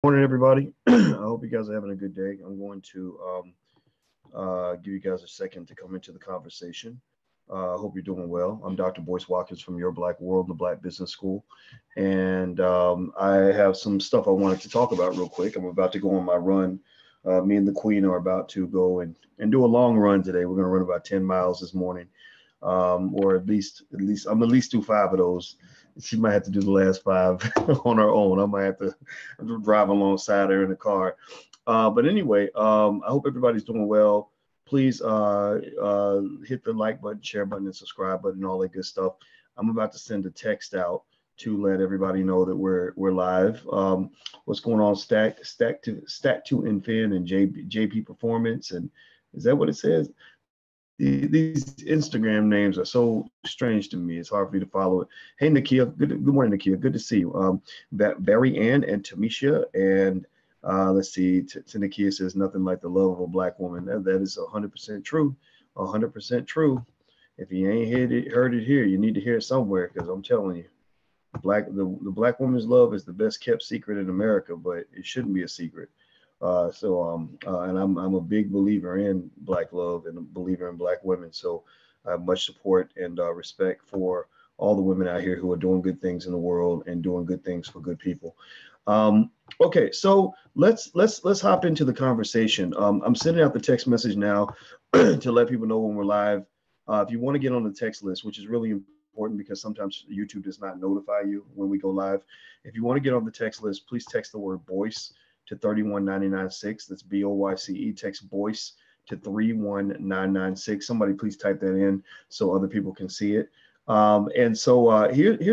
Morning, everybody. I hope you guys are having a good day. I'm going to give you guys a second to come into the conversation. I hope you're doing well. I'm Dr. Boyce Watkins from Your Black World and the Black Business School. And I have some stuff I wanted to talk about real quick. I'm about to go on my run. Me and the Queen are about to go and do a long run today. We're going to run about 10 miles this morning, or at least I'm at least do five of those. She might have to do the last five on her own. I might have to drive alongside her in the car. But anyway, I hope everybody's doing well. Please hit the like button, share button, and subscribe button, all that good stuff. I'm about to send a text out to let everybody know that we're live. What's going on, Stack to Infin and JP Performance, and is that what it says? These Instagram names are so strange to me. It's hard for me to follow it. Hey, Nakia. Good morning, Nakia. Good to see you. Barry Ann and Tamisha. And let's see. Nakia says nothing like the love of a black woman. That is 100% true. 100% true. If you ain't heard it here, you need to hear it somewhere, because I'm telling you, the black woman's love is the best kept secret in America, but it shouldn't be a secret. And I'm a big believer in black love and a believer in black women. So I have much support and respect for all the women out here who are doing good things in the world and doing good things for good people. Okay, so let's hop into the conversation. I'm sending out the text message now to let people know when we're live. If you want to get on the text list, which is really important because sometimes YouTube does not notify you when we go live. If you want to get on the text list, please text the word Boyce to 31996. That's BOYCE. Text Boyce to 31996. Somebody please type that in so other people can see it. Here's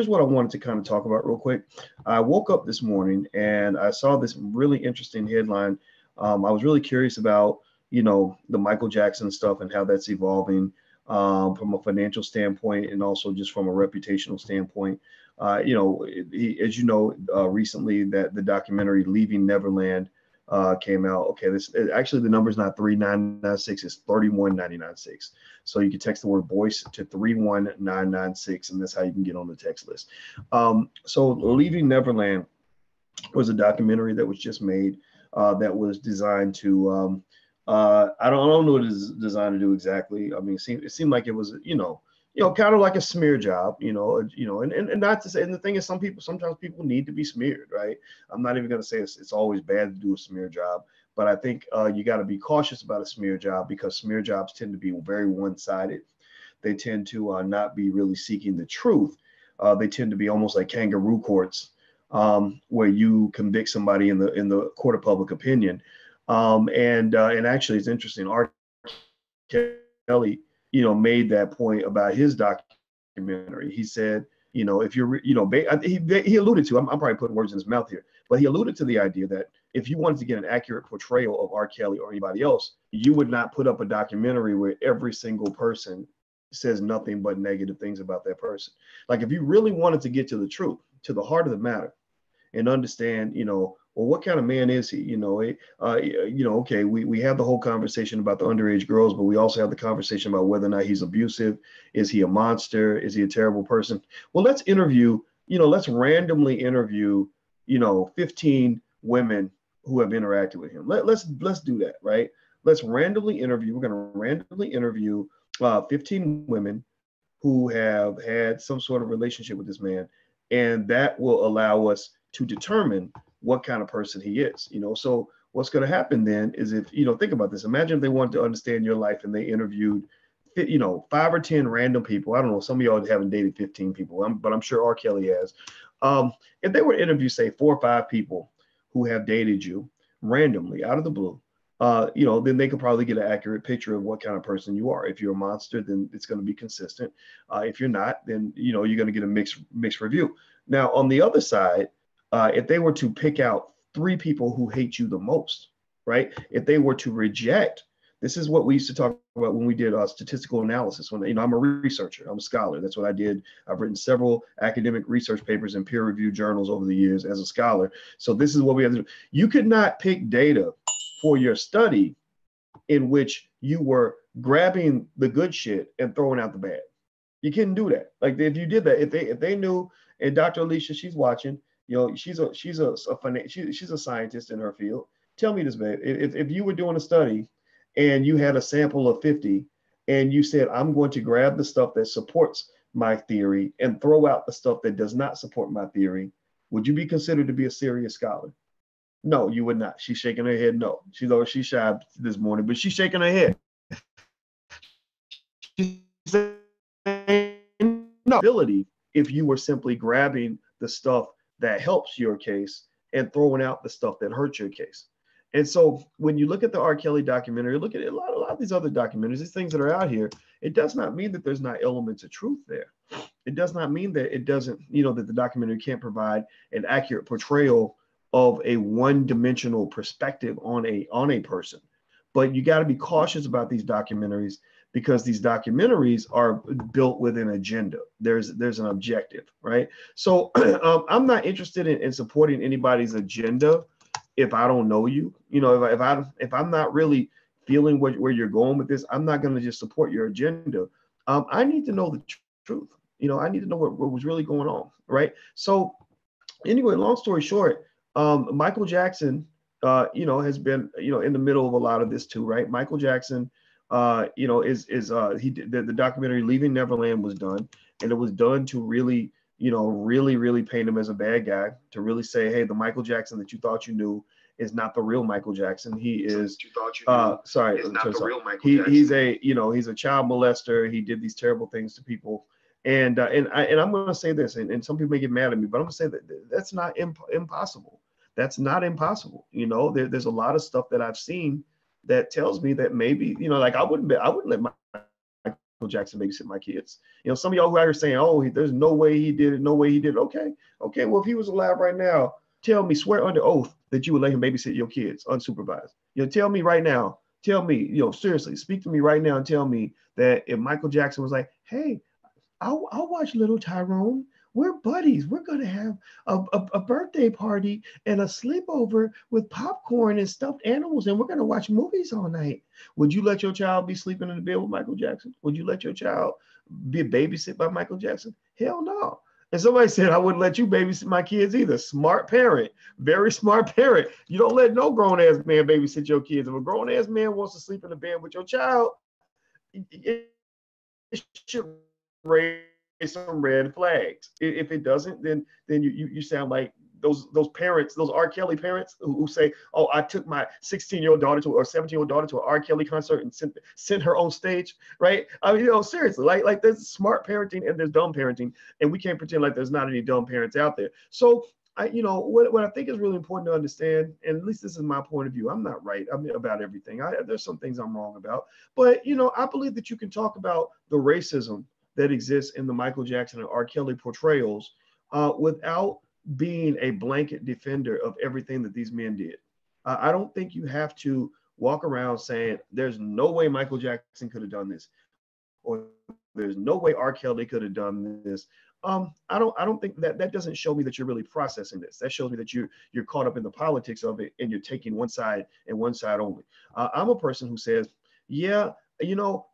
what I wanted to kind of talk about real quick. I woke up this morning and I saw this really interesting headline. I was really curious about, the Michael Jackson stuff and how that's evolving from a financial standpoint and also just from a reputational standpoint. As you know, recently that the documentary Leaving Neverland came out. Okay, this actually the number is not 3996, it's 31996. So you can text the word Boyce to 31996, and that's how you can get on the text list. So Leaving Neverland was a documentary that was just made that was designed to I don't know what it is designed to do exactly. I mean, it seemed like it was, kind of like a smear job, and not to say, and the thing is, sometimes people need to be smeared, right? I'm not even going to say it's always bad to do a smear job, but I think you got to be cautious about a smear job because smear jobs tend to be very one-sided. They tend to not be really seeking the truth. They tend to be almost like kangaroo courts, where you convict somebody in the court of public opinion. And actually, it's interesting. R. Kelly, made that point about his documentary. He said, if you're, he alluded to. I'm probably putting words in his mouth here, but he alluded to the idea that if you wanted to get an accurate portrayal of R. Kelly or anybody else, you would not put up a documentary where every single person says nothing but negative things about that person. Like if you really wanted to get to the truth, to the heart of the matter, and understand, well, what kind of man is he? Okay, we have the whole conversation about the underage girls, but we also have the conversation about whether or not he's abusive. Is he a monster? Is he a terrible person? Well, let's randomly interview, 15 women who have interacted with him. Let's do that, right? Let's randomly interview. We're going to randomly interview 15 women who have had some sort of relationship with this man, and that will allow us to determine what kind of person he is. So what's going to happen then is if, think about this. Imagine if they wanted to understand your life and they interviewed, 5 or 10 random people. I don't know. Some of y'all haven't dated 15 people, but I'm sure R. Kelly has. If they were to interview, say, 4 or 5 people who have dated you randomly out of the blue, then they could probably get an accurate picture of what kind of person you are. If you're a monster, then it's going to be consistent. If you're not, then, you're going to get a mixed review. Now, on the other side, if they were to pick out 3 people who hate you the most, right? If they were to reject, this is what we used to talk about when we did statistical analysis. When I'm a researcher, I'm a scholar. That's what I did. I've written several academic research papers in peer-reviewed journals over the years as a scholar. So this is what we have to do. You could not pick data for your study in which you were grabbing the good shit and throwing out the bad. You couldn't do that. Like if you did that, if they knew, and Dr. Alicia, she's watching. She's a scientist in her field. Tell me this, babe. If you were doing a study and you had a sample of 50 and you said, I'm going to grab the stuff that supports my theory and throw out the stuff that does not support my theory, would you be considered to be a serious scholar? No, you would not. She's shaking her head. No, she's shy this morning, but she's shaking her head. She's saying no ability if you were simply grabbing the stuff that helps your case and throwing out the stuff that hurts your case. And so when you look at the R. Kelly documentary, look at a lot of these other documentaries, these things that are out here, it does not mean that there's not elements of truth there. It does not mean that it doesn't, that the documentary can't provide an accurate portrayal of a one-dimensional perspective on a person. But you got to be cautious about these documentaries because these documentaries are built with an agenda. There's an objective, right? So I'm not interested in supporting anybody's agenda if I don't know you. If I'm not really feeling where you're going with this, I'm not going to just support your agenda. I need to know the truth. I need to know what was really going on, right? So anyway, long story short, Michael Jackson, has been, in the middle of a lot of this too, right? Michael Jackson, the documentary Leaving Neverland was done, and it was done to really, really paint him as a bad guy, to really say, hey, the Michael Jackson that you thought you knew is not the real Michael Jackson. He is, sorry, is not the real Michael Jackson. He's a child molester. He did these terrible things to people. And I'm going to say this, and some people may get mad at me, but I'm going to say that that's not impossible. That's not impossible. There's a lot of stuff that I've seen that tells me that maybe, like I wouldn't let Michael Jackson babysit my kids. Some of y'all who are saying, oh, there's no way he did it, no way he did it. Okay. Well, if he was alive right now, tell me, swear under oath that you would let him babysit your kids unsupervised. Tell me right now. Tell me, seriously, speak to me right now and tell me that if Michael Jackson was like, hey, I'll watch little Tyrone. We're buddies. We're going to have a birthday party and a sleepover with popcorn and stuffed animals, and we're going to watch movies all night. Would you let your child be sleeping in the bed with Michael Jackson? Would you let your child be babysit by Michael Jackson? Hell no. And somebody said, I wouldn't let you babysit my kids either. Smart parent, very smart parent. You don't let no grown-ass man babysit your kids. If a grown-ass man wants to sleep in the bed with your child, it should raise some red flags. If it doesn't, then you sound like those parents, those R. Kelly parents who say, oh, I took my 16-year-old daughter or 17-year-old daughter to an R. Kelly concert and sent her on stage, right? I mean, seriously, like there's smart parenting and there's dumb parenting, and we can't pretend like there's not any dumb parents out there. So what I think is really important to understand, and at least this is my point of view, I'm not right about everything. There's some things I'm wrong about, but I believe that you can talk about the racism that exists in the Michael Jackson and R. Kelly portrayals without being a blanket defender of everything that these men did. I don't think you have to walk around saying there's no way Michael Jackson could have done this, or there's no way R. Kelly could have done this. I don't think that doesn't show me that you're really processing this. That shows me that you're caught up in the politics of it and you're taking one side and one side only. I'm a person who says, yeah,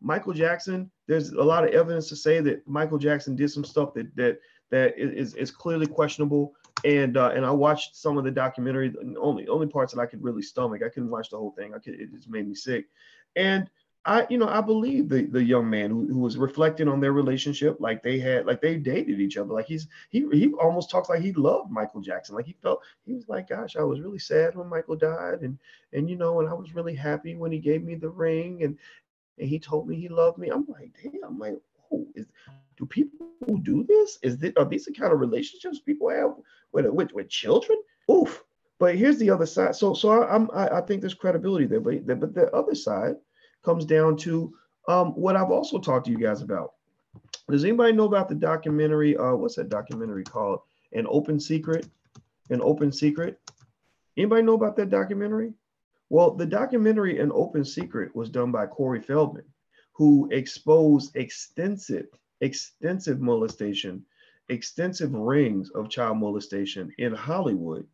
Michael Jackson, there's a lot of evidence to say that Michael Jackson did some stuff that is clearly questionable. And I watched some of the documentary, only parts that I could really stomach. I couldn't watch the whole thing. It just made me sick. And I believe the young man who was reflecting on their relationship, like they dated each other. Like he almost talks like he loved Michael Jackson. Like he was like, gosh, I was really sad when Michael died. And I was really happy when he gave me the ring and he told me he loved me. I'm like, damn, I'm like, oh, do people do this? Are these the kind of relationships people have with children? Oof. But here's the other side. So I think there's credibility there, but the other side comes down to what I've also talked to you guys about. Does anybody know about the documentary? What's that documentary called? An Open Secret. An Open Secret. Anybody know about that documentary? Well, the documentary An Open Secret was done by Corey Feldman, who exposed extensive molestation, extensive rings of child molestation in Hollywood.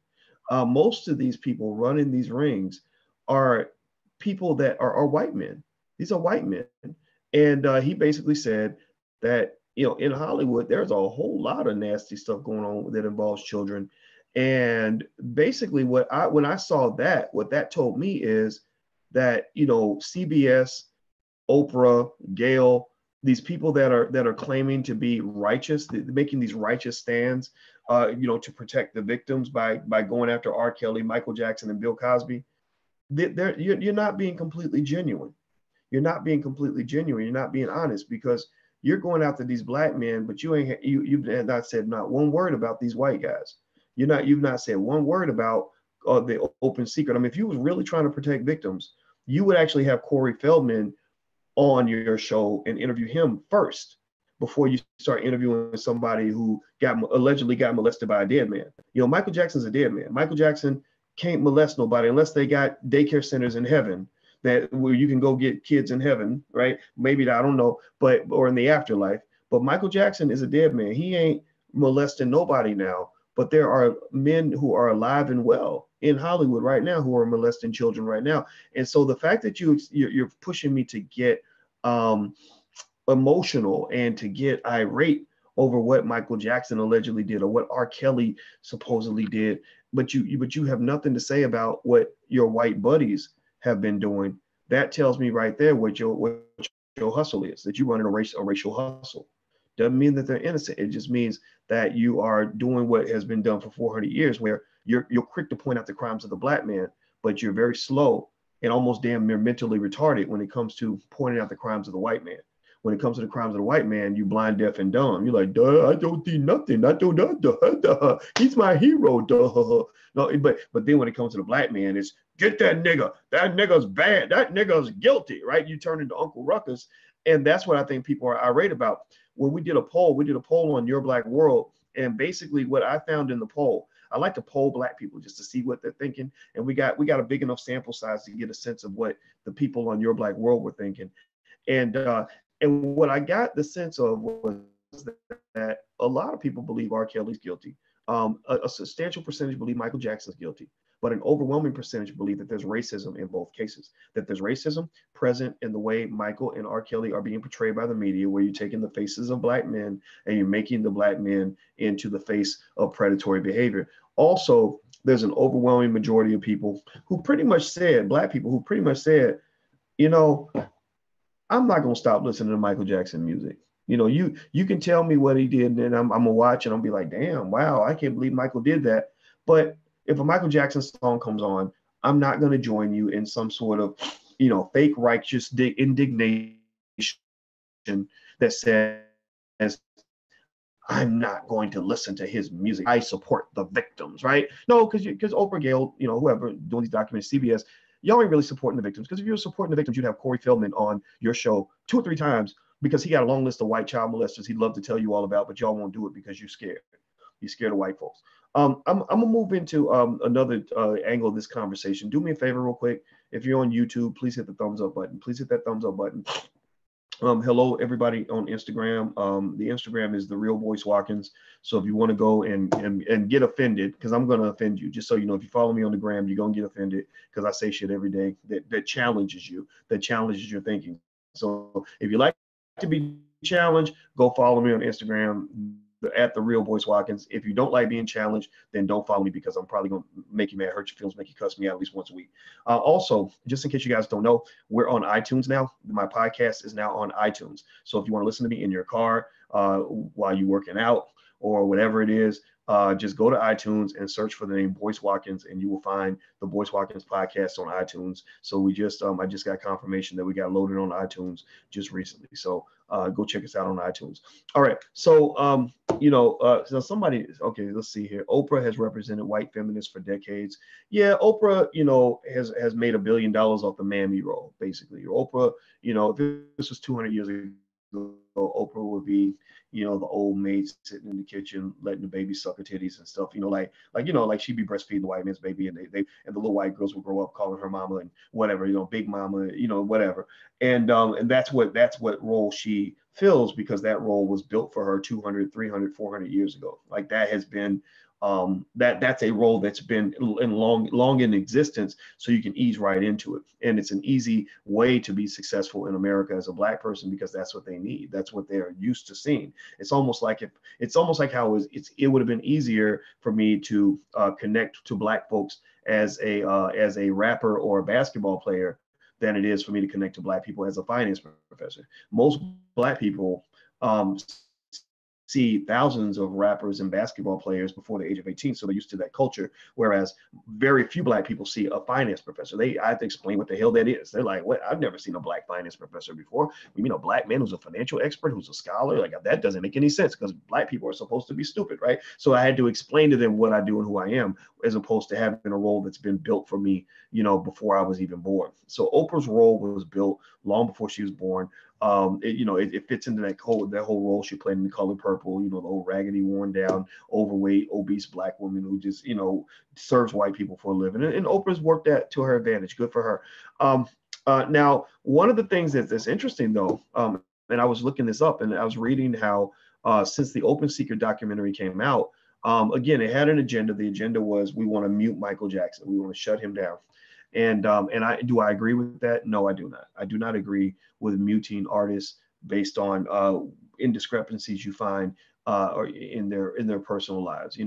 Most of these people running these rings are people that are white men. These are white men. And he basically said that, in Hollywood, there's a whole lot of nasty stuff going on that involves children. And basically when I saw that, what that told me is that, you know, CBS, Oprah, Gail, these people that are claiming to be righteous, making these righteous stands, you know, to protect the victims by going after R. Kelly, Michael Jackson, and Bill Cosby, you're not being completely genuine. You're not being completely genuine. You're not being honest, because you're going after these black men, but you've not said not one word about these white guys. You've not said one word about the open secret. I mean, if you was really trying to protect victims, you would actually have Corey Feldman on your show and interview him first before you start interviewing somebody who allegedly got molested by a dead man. You know, Michael Jackson's a dead man. Michael Jackson can't molest nobody unless they got daycare centers in heaven that where you can go get kids in heaven, right? Maybe, I don't know, or in the afterlife. But Michael Jackson is a dead man. He ain't molesting nobody now. But there are men who are alive and well in Hollywood right now who are molesting children right now. And so the fact that you're pushing me to get emotional and to get irate over what Michael Jackson allegedly did or what R. Kelly supposedly did, but you have nothing to say about what your white buddies have been doing, that tells me right there what your hustle is, that you run a racial hustle. Doesn't mean that they're innocent. It just means that you are doing what has been done for 400 years, where you're quick to point out the crimes of the black man, but you're very slow and almost damn near mentally retarded when it comes to pointing out the crimes of the white man. When it comes to the crimes of the white man, you blind, deaf, and dumb. You're like, duh, I don't see nothing. I don't, duh. He's my hero, duh. No, but then when it comes to the black man, it's get that nigga. That nigga's bad. That nigga's guilty, right? You turn into Uncle Ruckus. And that's what I think people are irate about. When we did a poll on Your Black World. And basically what I found in the poll, I like to poll black people just to see what they're thinking. And we got a big enough sample size to get a sense of what the people on Your Black World were thinking. And what I got the sense of was that a lot of people believe R. Kelly's guilty. A substantial percentage believe Michael Jackson's guilty, but an overwhelming percentage believe that there's racism in both cases, that there's racism present in the way Michael and R. Kelly are being portrayed by the media, where you're taking the faces of black men and you're making the black men into the face of predatory behavior. Also, there's an overwhelming majority of people who pretty much said, black people who pretty much said, you know, I'm not going to stop listening to Michael Jackson music. You know, you can tell me what he did, and I'm going to watch and I'll be like, damn, wow, I can't believe Michael did that. But if a Michael Jackson song comes on, I'm not going to join you in some sort of, you know, fake righteous indignation that says, I'm not going to listen to his music. I support the victims, right? No, because Oprah, Gail, you know, whoever doing these documents, CBS, y'all ain't really supporting the victims. Because if you were supporting the victims, you'd have Corey Feldman on your show 2 or 3 times, because he got a long list of white child molesters he'd love to tell you all about, but y'all won't do it because you're scared. You're scared of white folks. I'm gonna move into another angle of this conversation. Do me a favor real quick. If you're on YouTube, please hit the thumbs up button. Please hit that thumbs up button. Hello, everybody on Instagram. The Instagram is The Real Boyce Watkins. So if you want to go and get offended, because I'm going to offend you, just so you know, if you follow me on the gram, you're going to get offended because I say shit every day that challenges you, that challenges your thinking. So if you like to be challenged, go follow me on Instagram at The Real Boyce Watkins. If you don't like being challenged, then don't follow me, because I'm probably going to make you mad, hurt your feelings, make you cuss me out at least once a week. Also, just in case you guys don't know, we're on iTunes now. My podcast is now on iTunes. So if you want to listen to me in your car while you're working out or whatever it is, just go to iTunes and search for the name Boyce Watkins, and you will find the Boyce Watkins podcast on iTunes. So we just, I just got confirmation that we got loaded on iTunes just recently. So go check us out on iTunes. All right. So, so somebody, okay, let's see here. Oprah has represented white feminists for decades. Yeah, Oprah, has made $1 billion off the Mammy role, basically. Oprah, if this was 200 years ago, Oprah would be, the old maid sitting in the kitchen, letting the baby suck her titties and stuff, like she'd be breastfeeding the white man's baby, and they and the little white girls would grow up calling her mama and whatever, big mama, whatever. And that's what role she fills, because that role was built for her 200, 300, 400 years ago. Like, that has been that's a role that's been in long in existence, so you can ease right into it. And it's an easy way to be successful in America as a Black person, because that's what they need. That's what they're used to seeing. It's almost like how it would have been easier for me to connect to Black folks as a rapper or a basketball player than it is for me to connect to Black people as a finance professor. Most Black people see thousands of rappers and basketball players before the age of 18, so they're used to that culture. Whereas very few Black people see a finance professor. I have to explain what the hell that is. They're like, "What? I've never seen a Black finance professor before. You mean a Black man who's a financial expert, who's a scholar? Like, that doesn't make any sense, because Black people are supposed to be stupid, right?" So I had to explain to them what I do and who I am, as opposed to having a role that's been built for me, before I was even born. So Oprah's role was built long before she was born. It fits into that whole role she played in The Color Purple. The old raggedy, worn down, overweight, obese Black woman who just serves white people for a living. And Oprah's worked that to her advantage. Good for her. Now, one of the things that's interesting though, and I was looking this up, and I was reading how since the Open Secret documentary came out, again, it had an agenda. The agenda was, we want to mute Michael Jackson. We want to shut him down. And I agree with that? No, I do not. I do not agree with muting artists based on indiscrepancies you find or in their personal lives.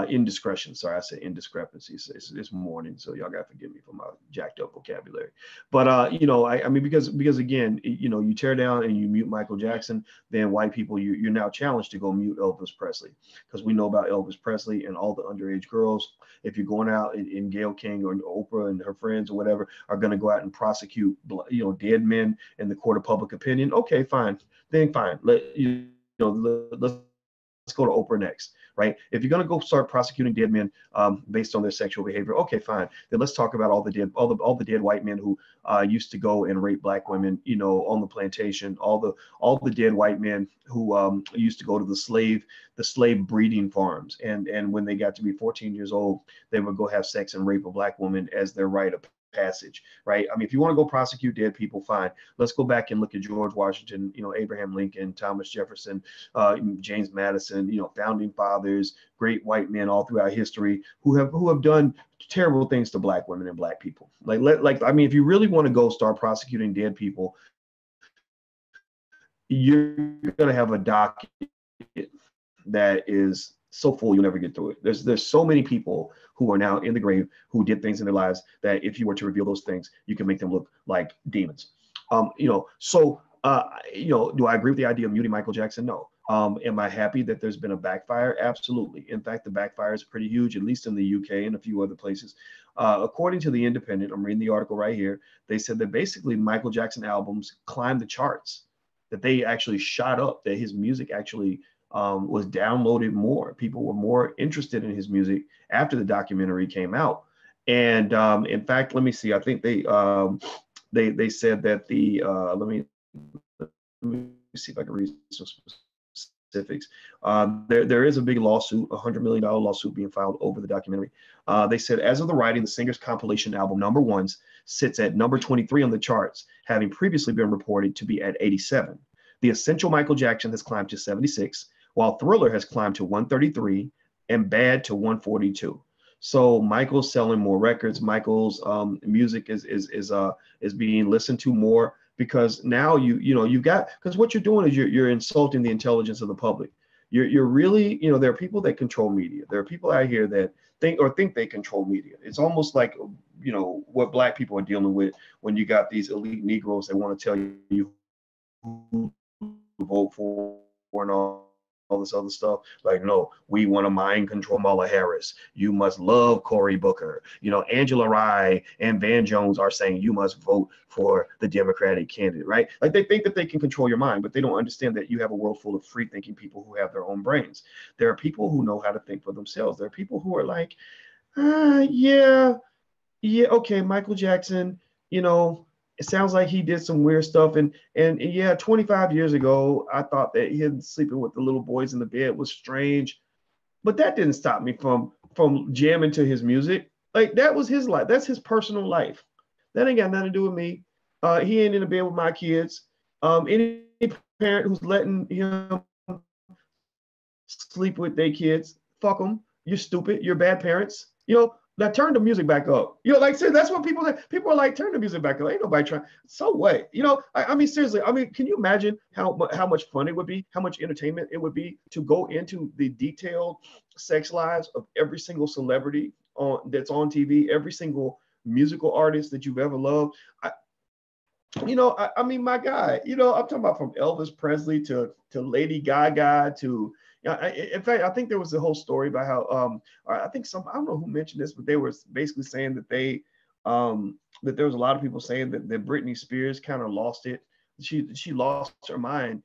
Indiscretion. Sorry, I said indiscrepancies. It's morning, so y'all gotta forgive me for my jacked up vocabulary. But I mean, because again, you tear down and you mute Michael Jackson, then white people, you're now challenged to go mute Elvis Presley, because we know about Elvis Presley and all the underage girls. If you're going out and Gayle King or Oprah and her friends or whatever are going to go out and prosecute dead men in the court of public opinion, okay, fine. Then fine. Let's go to Oprah next, right? If you're going to go start prosecuting dead men based on their sexual behavior, okay, fine. Then let's talk about all the dead white men who used to go and rape Black women, on the plantation. All the dead white men who used to go to the slave breeding farms, and when they got to be 14 years old, they would go have sex and rape a Black woman as their rite of passage, right? I mean, if you want to go prosecute dead people, fine. Let's go back and look at George Washington, Abraham Lincoln, Thomas Jefferson, James Madison, founding fathers, great white men all throughout history who have done terrible things to Black women and Black people. I mean, if you really want to go start prosecuting dead people, you're going to have a docket that is so full you'll never get through it. There's so many people who are now in the grave who did things in their lives that if you were to reveal those things, you can make them look like demons. Do I agree with the idea of muting Michael Jackson? No. Am I happy that there's been a backfire? Absolutely. In fact, the backfire is pretty huge, at least in the UK and a few other places. According to The Independent, I'm reading the article right here, they said that basically Michael Jackson albums climbed the charts, that they actually shot up, that his music actually was downloaded more. People were more interested in his music after the documentary came out. And in fact, let me see. I think they said that let me see if I can read some specifics. There is a big lawsuit, $100 million lawsuit being filed over the documentary. They said, as of the writing, the singer's compilation album Number Ones sits at number 23 on the charts, having previously been reported to be at 87. The Essential Michael Jackson has climbed to 76, while Thriller has climbed to 133 and Bad to 142. So Michael's selling more records. Michael's music is being listened to more, because now you've got, because what you're doing is you're insulting the intelligence of the public. You're really, there are people that control media. There are people out here that think they control media. It's almost like what Black people are dealing with when you got these elite Negroes that want to tell you who to vote for and all this other stuff. Like, no, we want to mind control Kamala Harris. You must love Cory Booker. Angela Rye and Van Jones are saying you must vote for the Democratic candidate, right? Like, they think that they can control your mind, but they don't understand that you have a world full of free thinking people who have their own brains. There are people who know how to think for themselves. There are people who are like, yeah, okay, Michael Jackson, it sounds like he did some weird stuff. And yeah, 25 years ago, I thought that him sleeping with the little boys in the bed was strange, but that didn't stop me from jamming to his music. Like, that was his life. That's his personal life. That ain't got nothing to do with me. He ain't in the bed with my kids. Any parent who's letting him sleep with their kids, fuck them. you're stupid, you're bad parents. Now turn the music back up. Like, seriously, that's what people say. People are like, turn the music back up. Ain't nobody trying. So what? I mean, seriously. I mean, can you imagine how much fun it would be, how much entertainment it would be to go into the detailed sex lives of every single celebrity that's on TV, every single musical artist that you've ever loved. I mean, my guy. I'm talking about from Elvis Presley to Lady Gaga to. In fact, I think there was a whole story about how I don't know who mentioned this, but they were basically saying that that there was a lot of people saying that Britney Spears kind of lost it. She lost her mind.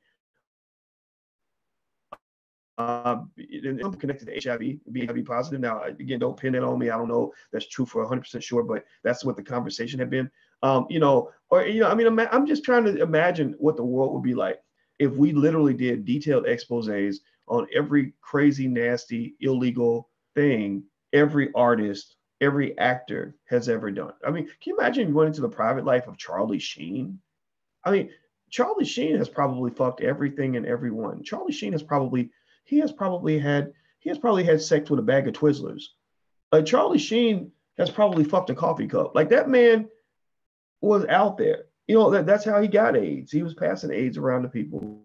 Connected to HIV, being HIV positive. Now, again, don't pin it on me. I don't know that's true for 100% sure, but that's what the conversation had been. I mean, I'm just trying to imagine what the world would be like if we literally did detailed exposés on every crazy, nasty, illegal thing every artist, every actor has ever done. I mean, can you imagine going into the private life of Charlie Sheen? I mean, Charlie Sheen has probably fucked everything and everyone. Charlie Sheen has probably had sex with a bag of Twizzlers. Like, Charlie Sheen has probably fucked a coffee cup. Like, that man was out there. That's how he got AIDS. He was passing AIDS around to people,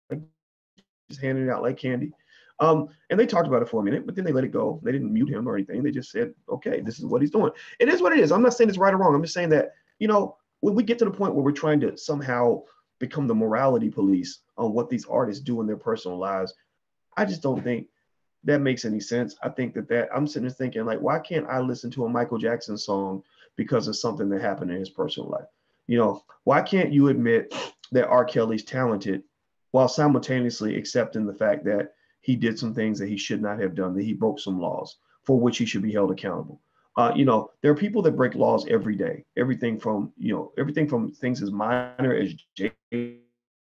like, just handing it out like candy. And they talked about it for a minute, but then they let it go. They didn't mute him or anything. They just said, okay, this is what he's doing. It is what it is. I'm not saying it's right or wrong. I'm just saying that, when we get to the point where we're trying to somehow become the morality police on what these artists do in their personal lives, I just don't think that makes any sense. I think that I'm sitting there thinking, like, why can't I listen to a Michael Jackson song because of something that happened in his personal life? Why can't you admit that R. Kelly's talented while simultaneously accepting the fact that he did some things that he should not have done, that he broke some laws for which he should be held accountable? There are people that break laws every day. Everything from things as minor as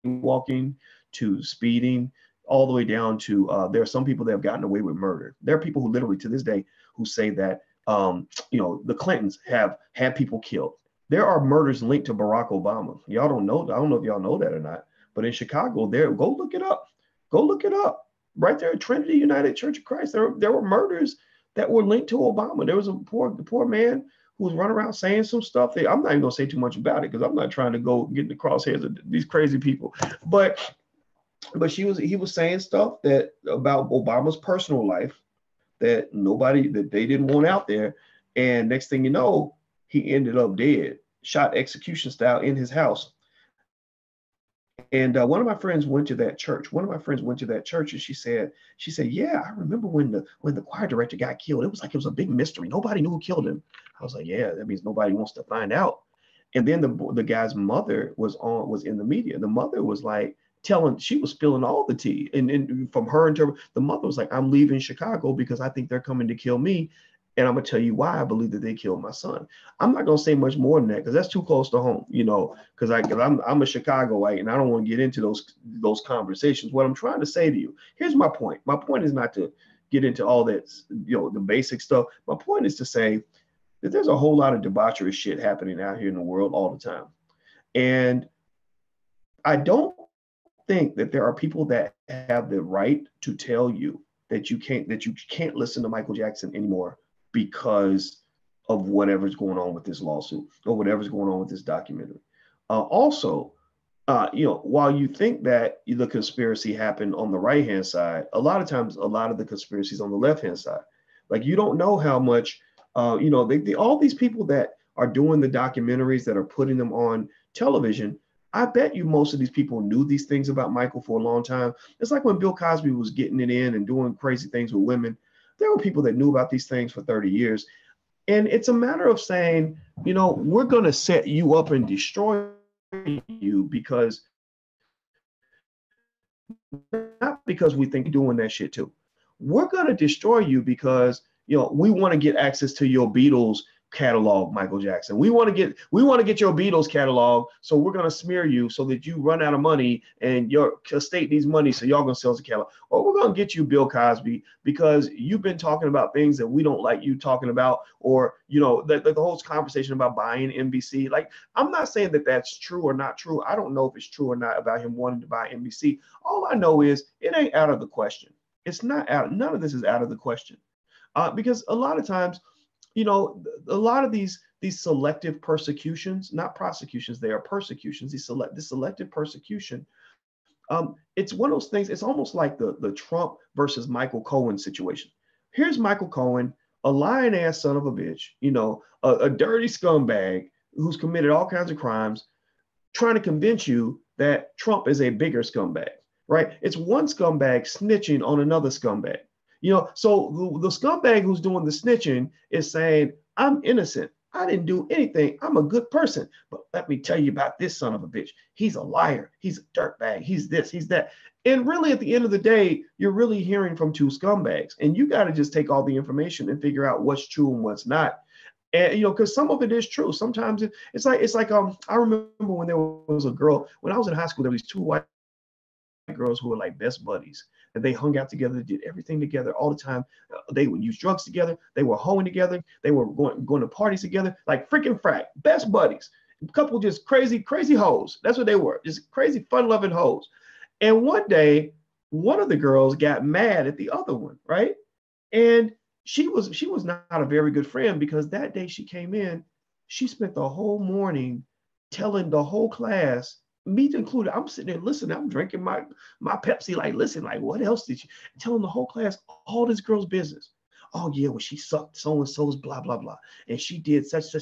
jaywalking to speeding, all the way down to there are some people that have gotten away with murder. There are people who literally to this day who say that the Clintons have had people killed. There are murders linked to Barack Obama. Y'all don't know. I don't know if y'all know that or not. But in Chicago, go look it up. Go look it up. Right there at Trinity United Church of Christ, there were murders that were linked to Obama. There was a poor man who was running around saying some stuff. I'm not even gonna say too much about it because I'm not trying to go get in the crosshairs of these crazy people. But he was saying stuff that about Obama's personal life that they didn't want out there. And next thing you know, he ended up dead, shot execution style in his house. And one of my friends went to that church. And she said, yeah, I remember when the choir director got killed. It was like it was a big mystery. Nobody knew who killed him. I was like, yeah, that means nobody wants to find out. And then the guy's mother was in the media. The mother was like she was spilling all the tea. And from her the mother was like, I'm leaving Chicago because I think they're coming to kill me. And I'm gonna tell you why I believe that they killed my son. I'm not gonna say much more than that because that's too close to home, because I'm a Chicagoite and I don't want to get into those conversations. What I'm trying to say to you, here's my point. My point is not to get into all that, the basic stuff. My point is to say that there's a whole lot of debauchery shit happening out here in the world all the time. And I don't think that there are people that have the right to tell you that you can't listen to Michael Jackson anymore because of whatever's going on with this lawsuit or whatever's going on with this documentary. Also, while you think that the conspiracy happened on the right-hand side, a lot of times, a lot of the conspiracies on the left-hand side. Like, you don't know how much, all these people that are doing the documentaries that are putting them on television, I bet you most of these people knew these things about Michael for a long time. It's like when Bill Cosby was getting it in and doing crazy things with women. There were people that knew about these things for 30 years. And it's a matter of saying, we're going to set you up and destroy you not because we think you're doing that shit too. We're going to destroy you because, we want to get access to your Beatles catalog, Michael Jackson. We want to get your Beatles catalog, so we're going to smear you so that you run out of money and your estate needs money, so y'all going to sell the catalog. Or we're going to get you Bill Cosby because you've been talking about things that we don't like you talking about, or the whole conversation about buying NBC. Like, I'm not saying that that's true or not true. I don't know if it's true or not about him wanting to buy NBC. All I know is it ain't out of the question. It's not out. None of this is out of the question, because a lot of times, a lot of these selective persecutions, not prosecutions, they are persecutions. This selective persecution. It's one of those things. It's almost like the Trump versus Michael Cohen situation. Here's Michael Cohen, a lying ass son of a bitch, a dirty scumbag who's committed all kinds of crimes, trying to convince you that Trump is a bigger scumbag, right? It's one scumbag snitching on another scumbag. So the scumbag who's doing the snitching is saying, I'm innocent. I didn't do anything. I'm a good person. But let me tell you about this son of a bitch. He's a liar. He's a dirtbag. He's this, he's that. And really, at the end of the day, you're really hearing from two scumbags. And you got to just take all the information and figure out what's true and what's not. And because some of it is true. Sometimes it's like I remember when there was a girl, when I was in high school, there was two white girls who were like best buddies, and they hung out together, did everything together all the time. They would use drugs together, they were hoeing together, they were going to parties together, like freaking frack, best buddies. A couple just crazy hoes. That's what they were, just crazy fun-loving hoes. And one day, one of the girls got mad at the other one, right? And she was not a very good friend, because that day she came in, she spent the whole morning telling the whole class, me included, I'm sitting there listening, I'm drinking my Pepsi, like, listen, like, what else did you, telling the whole class all this girl's business. Oh yeah, well, she sucked so-and-so's blah, blah, blah. And she did such.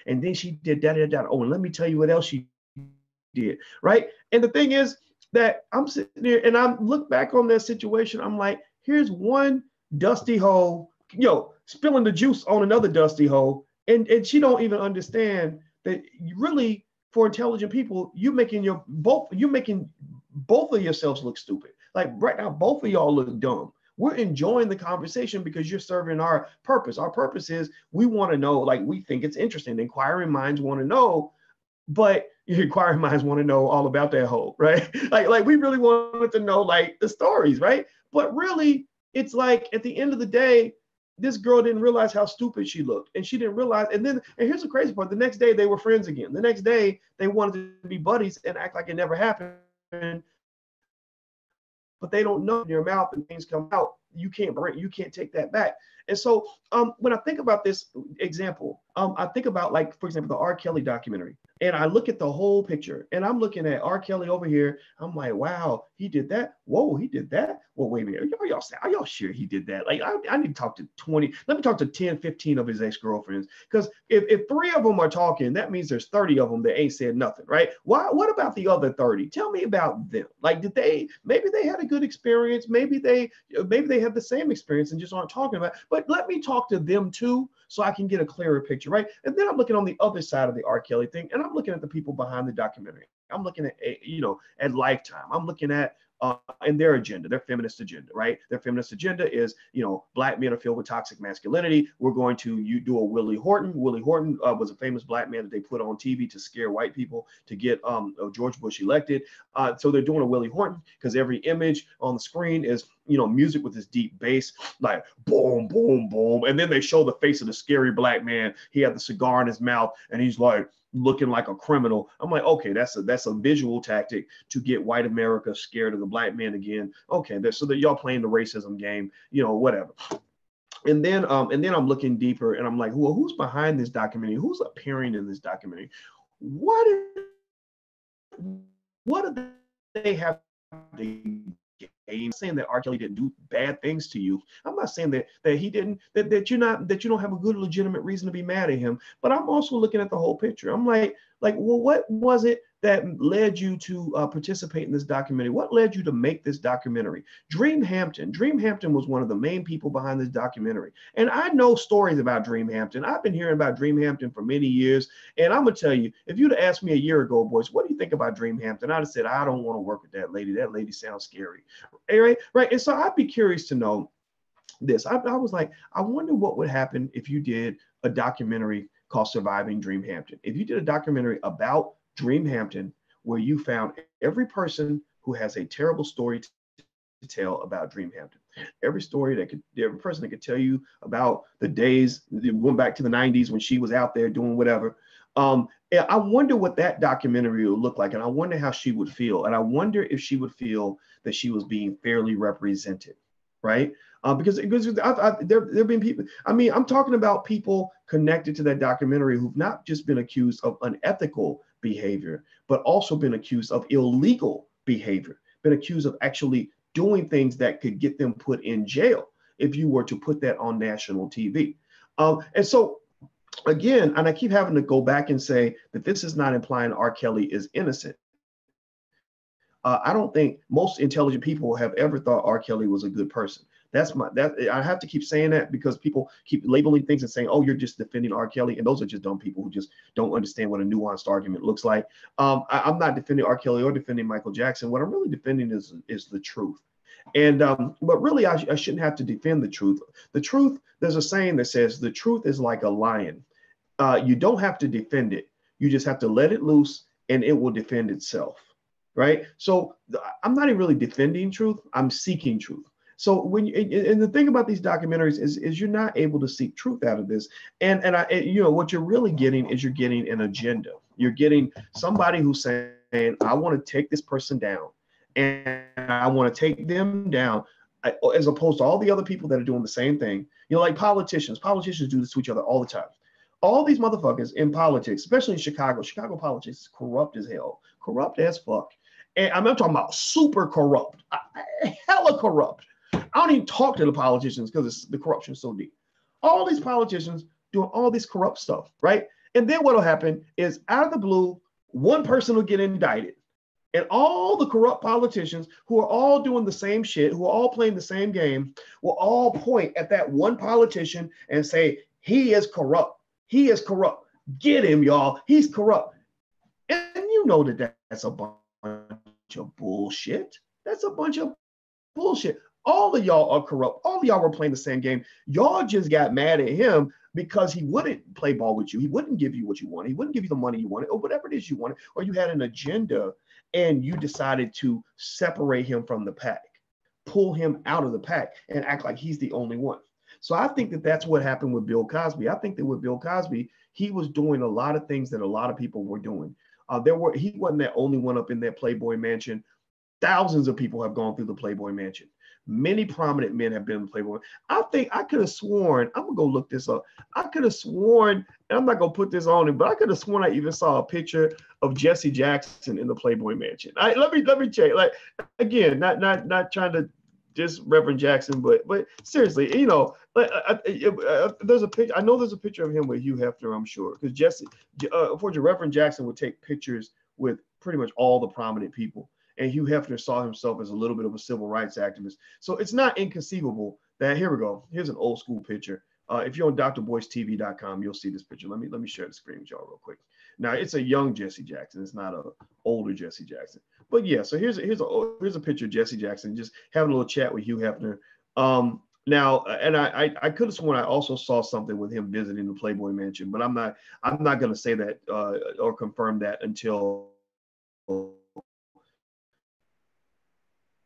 And then she did da. Oh, and let me tell you what else she did, right? And the thing is that I'm sitting there and I look back on that situation, I'm like, here's one dusty hoe, spilling the juice on another dusty hoe. And she don't even understand that you really, for intelligent people, you're making both of yourselves look stupid. Like right now, both of y'all look dumb. We're enjoying the conversation because you're serving our purpose. Our purpose is we want to know, like, we think it's interesting. Inquiring minds want to know, but inquiring minds want to know all about that whole, right? Like we really wanted to know like the stories, right? But really, it's like at the end of the day, this girl didn't realize how stupid she looked, and she didn't realize. And here's the crazy part: the next day they were friends again. The next day they wanted to be buddies and act like it never happened. But they don't know in your mouth and things come out. You can't take that back. And so when I think about this example, I think about, like, for example, the R. Kelly documentary. And I look at the whole picture, and I'm looking at R. Kelly over here. I'm like, wow, he did that. Whoa, he did that. Well, wait a minute. Are y'all sure he did that? Like, I need to talk to 20. Let me talk to 10, 15 of his ex-girlfriends. Because if 3 of them are talking, that means there's 30 of them that ain't said nothing, right? What about the other 30? Tell me about them. Like, maybe they had a good experience. Maybe they have the same experience and just aren't talking about it. But let me talk to them too, so I can get a clearer picture, right? And then I'm looking on the other side of the R. Kelly thing, and I'm looking at the people behind the documentary. I'm looking at Lifetime. I'm looking at and their agenda, their feminist agenda, right? Their feminist agenda is, Black men are filled with toxic masculinity. We're going to do a Willie Horton. Willie Horton was a famous Black man that they put on TV to scare white people to get George Bush elected. So they're doing a Willie Horton because every image on the screen is, music with this deep bass, like boom, boom, boom. And then they show the face of the scary Black man. He had the cigar in his mouth and he's like, looking like a criminal. I'm like, okay, that's a visual tactic to get white America scared of the Black man again. Okay, so that y'all playing the racism game, whatever. And then I'm looking deeper, and I'm like, well, who's behind this documentary? Who's appearing in this documentary? What do they have to gain? Saying that R. Kelly didn't do bad things to you. I'm not saying that he didn't, that you don't have a good legitimate reason to be mad at him. But I'm also looking at the whole picture. I'm like, well, what was it that led you to participate in this documentary? What led you to make this documentary? Dream Hampton was one of the main people behind this documentary. And I know stories about Dream Hampton. I've been hearing about Dream Hampton for many years. And I'm going to tell you, if you'd have asked me a year ago, Boyce, what do you think about Dream Hampton? I'd have said, I don't want to work with that lady. That lady sounds scary. Right. And so I'd be curious to know this. I was like, I wonder what would happen if you did a documentary called Surviving Dream Hampton. If you did a documentary about Dream Hampton, where you found every person who has a terrible story to tell about Dream Hampton, every person that could tell you about the days, going back to the 90s when she was out there doing whatever. I wonder what that documentary would look like, and I wonder how she would feel, and I wonder if she would feel that she was being fairly represented. right? Because there have been people. I mean, I'm talking about people connected to that documentary who've not just been accused of unethical behavior, but also been accused of illegal behavior, been accused of actually doing things that could get them put in jail if you were to put that on national TV. And so, again, and I keep having to go back and say that this is not implying R. Kelly is innocent. I don't think most intelligent people have ever thought R. Kelly was a good person. I have to keep saying that because people keep labeling things and saying, oh, you're just defending R. Kelly. And those are just dumb people who just don't understand what a nuanced argument looks like. I'm not defending R. Kelly or defending Michael Jackson. What I'm really defending is the truth. And but really, I shouldn't have to defend the truth. The truth, there's a saying that says the truth is like a lion. You don't have to defend it. You just have to let it loose and it will defend itself. Right. So I'm not even really defending truth. I'm seeking truth. So and the thing about these documentaries is you're not able to seek truth out of this. And what you're really getting is you're getting an agenda. You're getting somebody who's saying, I want to take this person down and I want to take them down, as opposed to all the other people that are doing the same thing. Like politicians. Politicians do this to each other all the time. All these motherfuckers in politics, especially in Chicago politics is corrupt as hell, corrupt as fuck. And I'm not talking about super corrupt, hella corrupt. I don't even talk to the politicians because the corruption is so deep. All these politicians doing all this corrupt stuff, right? And then what will happen is out of the blue, one person will get indicted. And all the corrupt politicians who are all doing the same shit, who are all playing the same game, will all point at that one politician and say, he is corrupt. He is corrupt. Get him, y'all. He's corrupt. And you know that's a bunch of bullshit. That's a bunch of bullshit. All of y'all are corrupt. All of y'all were playing the same game. Y'all just got mad at him because he wouldn't play ball with you. He wouldn't give you what you wanted. He wouldn't give you the money you wanted or whatever it is you wanted, or you had an agenda and you decided to separate him from the pack, pull him out of the pack and act like he's the only one. So I think that that's what happened with Bill Cosby. I think that with Bill Cosby, he was doing a lot of things that a lot of people were doing. He wasn't the only one up in that Playboy mansion. Thousands of people have gone through the Playboy mansion. Many prominent men have been in Playboy. I think I could have sworn, I'm gonna go look this up. I could have sworn, and I'm not gonna put this on it, but I could have sworn I even saw a picture of Jesse Jackson in the Playboy mansion. Let me check. Like, again, not trying to diss Reverend Jackson, but seriously, there's a picture. I know there's a picture of him with Hugh Hefner, I'm sure, because unfortunately, Reverend Jackson would take pictures with pretty much all the prominent people. And Hugh Hefner saw himself as a little bit of a civil rights activist. So it's not inconceivable that, here we go. Here's an old school picture. If you're on drboycetv.com, you'll see this picture. Let me share the screen with y'all real quick. Now, it's a young Jesse Jackson. It's not an older Jesse Jackson. But yeah, so here's a picture of Jesse Jackson just having a little chat with Hugh Hefner. Now, and I could have sworn I also saw something with him visiting the Playboy Mansion, but I'm not going to say that or confirm that until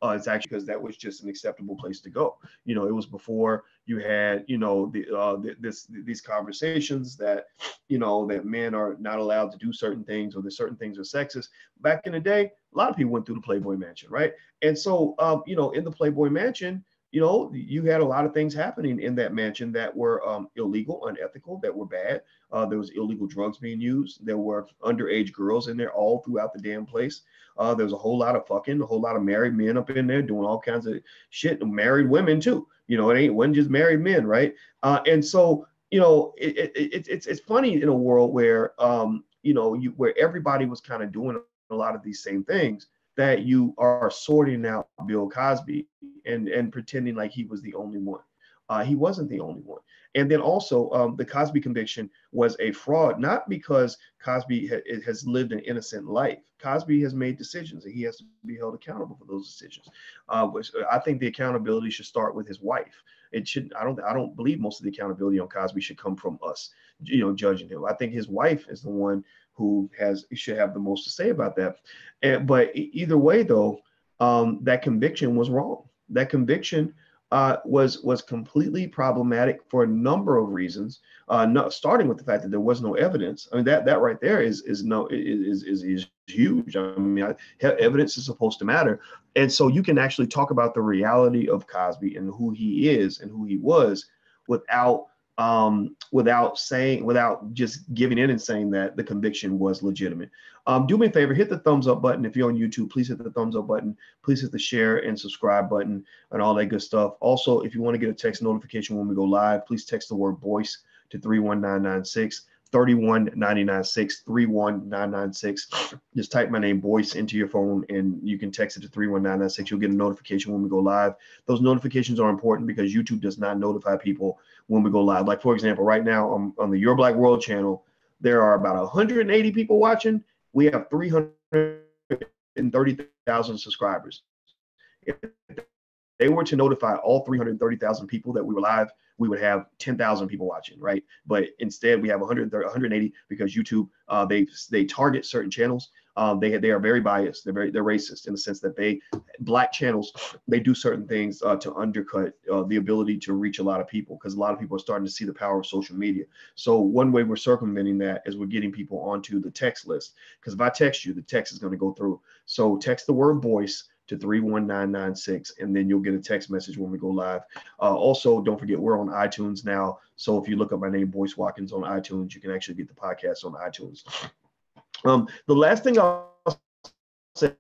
it's actually because that was just an acceptable place to go. It was before you had, these conversations that, that men are not allowed to do certain things or that certain things are sexist. Back in the day, a lot of people went through the Playboy Mansion, right? And so, in the Playboy Mansion, you had a lot of things happening in that mansion that were illegal, unethical, that were bad. There was illegal drugs being used. There were underage girls in there all throughout the damn place. There was a whole lot of fucking, a whole lot of married men up in there doing all kinds of shit, and married women too. It wasn't just married men, right? And so, it's funny in a world where, where everybody was kind of doing a lot of these same things, that you are sorting out Bill Cosby and pretending like he was the only one. He wasn't the only one. And then also the Cosby conviction was a fraud, not because Cosby has lived an innocent life. Cosby has made decisions and he has to be held accountable for those decisions. Which I think the accountability should start with his wife. It should. I don't believe most of the accountability on Cosby should come from us, judging him. I think his wife is the one who should have the most to say about that. But either way, though, that conviction was wrong. That conviction was completely problematic for a number of reasons. Starting with the fact that there was no evidence. I mean, that right there is huge. I mean, evidence is supposed to matter, and so you can actually talk about the reality of Cosby and who he is and who he was without without just giving in and saying that the conviction was legitimate. Do me a favor, hit the thumbs up button. If you're on YouTube, please hit the thumbs up button. Please hit the share and subscribe button and all that good stuff. Also, if you want to get a text notification when we go live, please text the word Boyce to 31996. 31996, 31996. Just type my name Boyce into your phone and you can text it to 31996. You'll get a notification when we go live. Those notifications are important because YouTube does not notify people when we go live. Like, for example, right now on the Your Black World channel, there are about 180 people watching. We have 330,000 subscribers. If they were to notify all 330,000 people that we were live, we would have 10,000 people watching, right? But instead we have 180 because YouTube, they target certain channels. They are very biased. They're racist in the sense that black channels, they do certain things to undercut the ability to reach a lot of people, because a lot of people are starting to see the power of social media. So one way we're circumventing that is we're getting people onto the text list, because if I text you, the text is going to go through. So text the word Boyce to 31996, and then you'll get a text message when we go live. Also, don't forget, we're on iTunes now. So if you look up my name, Boyce Watkins, on iTunes, you can actually get the podcast on iTunes. The last thing I'll say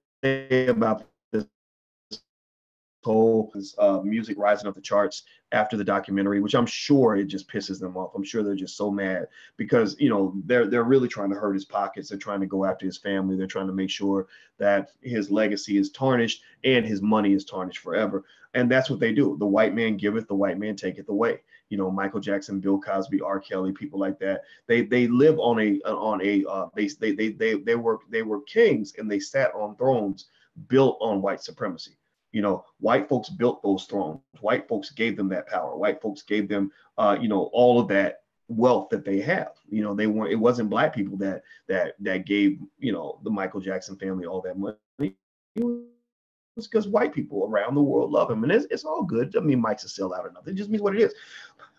about this whole music rising up the charts after the documentary, which I'm sure it just pisses them off. I'm sure they're just so mad because, you know, they're really trying to hurt his pockets. They're trying to go after his family. They're trying to make sure that his legacy is tarnished and his money is tarnished forever. And that's what they do. The white man giveth, the white man taketh away. You know, Michael Jackson, Bill Cosby, R. Kelly, people like that. They live they were kings, and they sat on thrones built on white supremacy. You know, white folks built those thrones. White folks gave them that power. White folks gave them, you know, all of that wealth that they have. You know, it wasn't black people that gave, you know, the Michael Jackson family all that money. It's because white people around the world love him, and it's all good. I mean, Mike's a sellout or nothing. It just means what it is.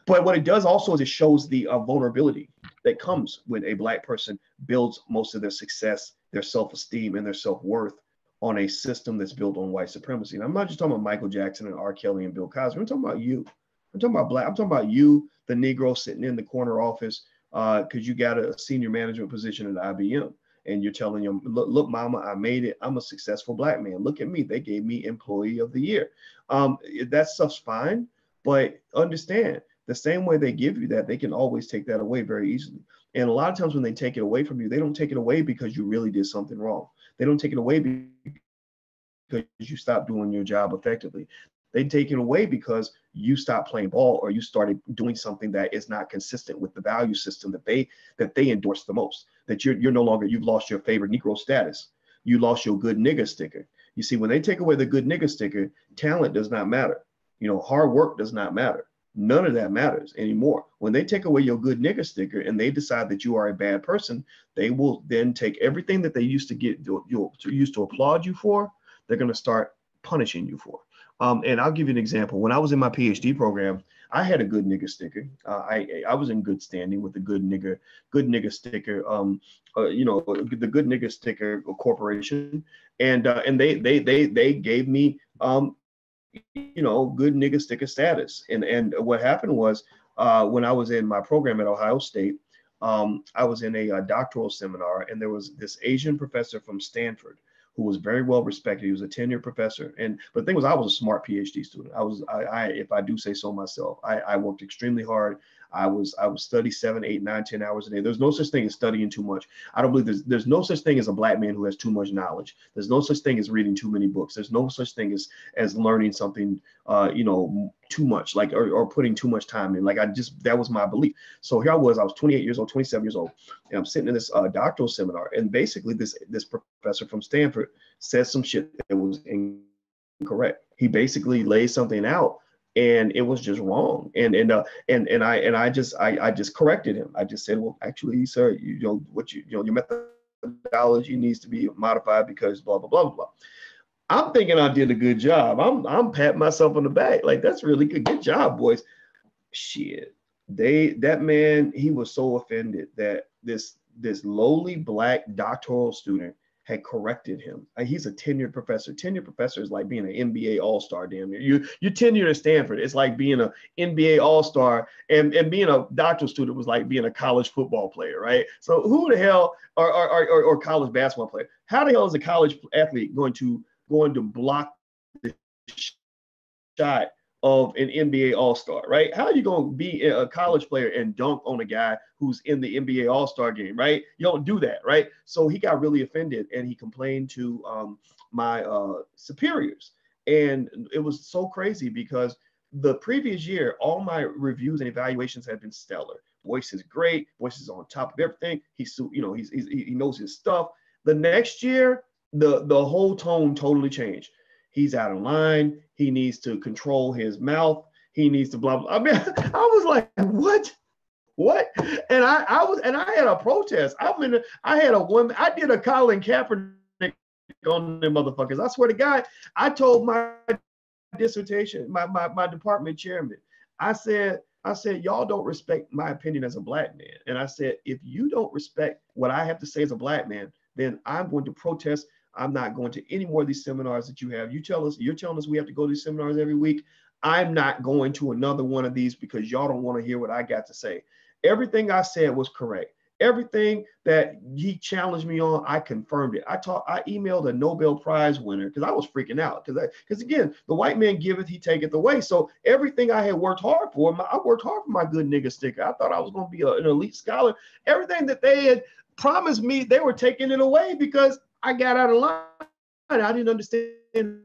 But what it does also is it shows the vulnerability that comes when a black person builds most of their success, their self-esteem, and their self-worth on a system that's built on white supremacy. And I'm not just talking about Michael Jackson and R. Kelly and Bill Cosby. I'm talking about you. I'm talking about black. I'm talking about you, the Negro sitting in the corner office because you got a senior management position at IBM. And you're telling them, look, mama, I made it. I'm a successful black man. Look at me. They gave me Employee of the Year. That stuff's fine, but understand, the same way they give you that, they can always take that away very easily. And a lot of times when they take it away from you, they don't take it away because you really did something wrong. They don't take it away because you stopped doing your job effectively. They take it away because you stopped playing ball, or you started doing something that is not consistent with the value system that they endorse the most. That you're no longer, you've lost your favorite Negro status. You lost your good nigga sticker. You see, when they take away the good nigga sticker, talent does not matter. You know, hard work does not matter. None of that matters anymore. When they take away your good nigga sticker and they decide that you are a bad person, they will then take everything that they used to applaud you for, they're going to start punishing you for. And I'll give you an example. When I was in my PhD program, I had a good nigga sticker. I was in good standing with the good nigga sticker. You know, the good nigga sticker corporation, and they gave me you know, good nigga sticker status. And what happened was when I was in my program at Ohio State, I was in a doctoral seminar, and there was this Asian professor from Stanford who was very well respected. He was a tenured professor. But the thing was, I was a smart PhD student. I if I do say so myself, I worked extremely hard. I was study 7, 8, 9, 10 hours a day. There's no such thing as studying too much. I don't believe there's no such thing as a black man who has too much knowledge. There's no such thing as reading too many books. There's no such thing as learning something, you know, too much, like, or putting too much time in. Like, that was my belief. So here I was 28 years old, 27 years old, and I'm sitting in this doctoral seminar, and basically this professor from Stanford said some shit that was incorrect. He basically laid something out, and it was just wrong. And I just corrected him. I just said, well, actually, sir, your methodology needs to be modified because blah blah blah blah. I'm thinking I did a good job. I'm patting myself on the back. Like, that's really good. Good job, boys. Shit. That man, he was so offended that this lowly black doctoral student had corrected him. He's a tenured professor. Tenured professor is like being an NBA all-star, damn near. You tenured at Stanford. It's like being an NBA all-star, and being a doctoral student was like being a college football player, right? So who the hell, or college basketball player? How the hell is a college athlete going to block the shot of an NBA All-Star, right? How are you going to be a college player and dunk on a guy who's in the NBA All-Star game, right? You don't do that, right? So he got really offended and he complained to my superiors. And it was so crazy because the previous year, all my reviews and evaluations had been stellar. Boyce is great. Boyce is on top of everything. He knows his stuff. The next year, the whole tone totally changed. He's out of line. He needs to control his mouth. He needs to blah blah. I mean, I was like, what? And I had a protest. I had a woman. I did a Colin Kaepernick on them motherfuckers. I swear to God, I told my dissertation, my department chairman, I said, y'all don't respect my opinion as a black man. And I said, if you don't respect what I have to say as a black man, then I'm going to protest. I'm not going to any more of these seminars that you have. You're telling us we have to go to these seminars every week. I'm not going to another one of these because y'all don't want to hear what I got to say. Everything I said was correct. Everything that he challenged me on, I confirmed it. I emailed a Nobel Prize winner because I was freaking out. Because again, the white man giveth, he taketh away. So everything I had worked hard for, I worked hard for my good nigga sticker. I thought I was going to be an elite scholar. Everything that they had promised me, they were taking it away because I got out of line. I didn't understand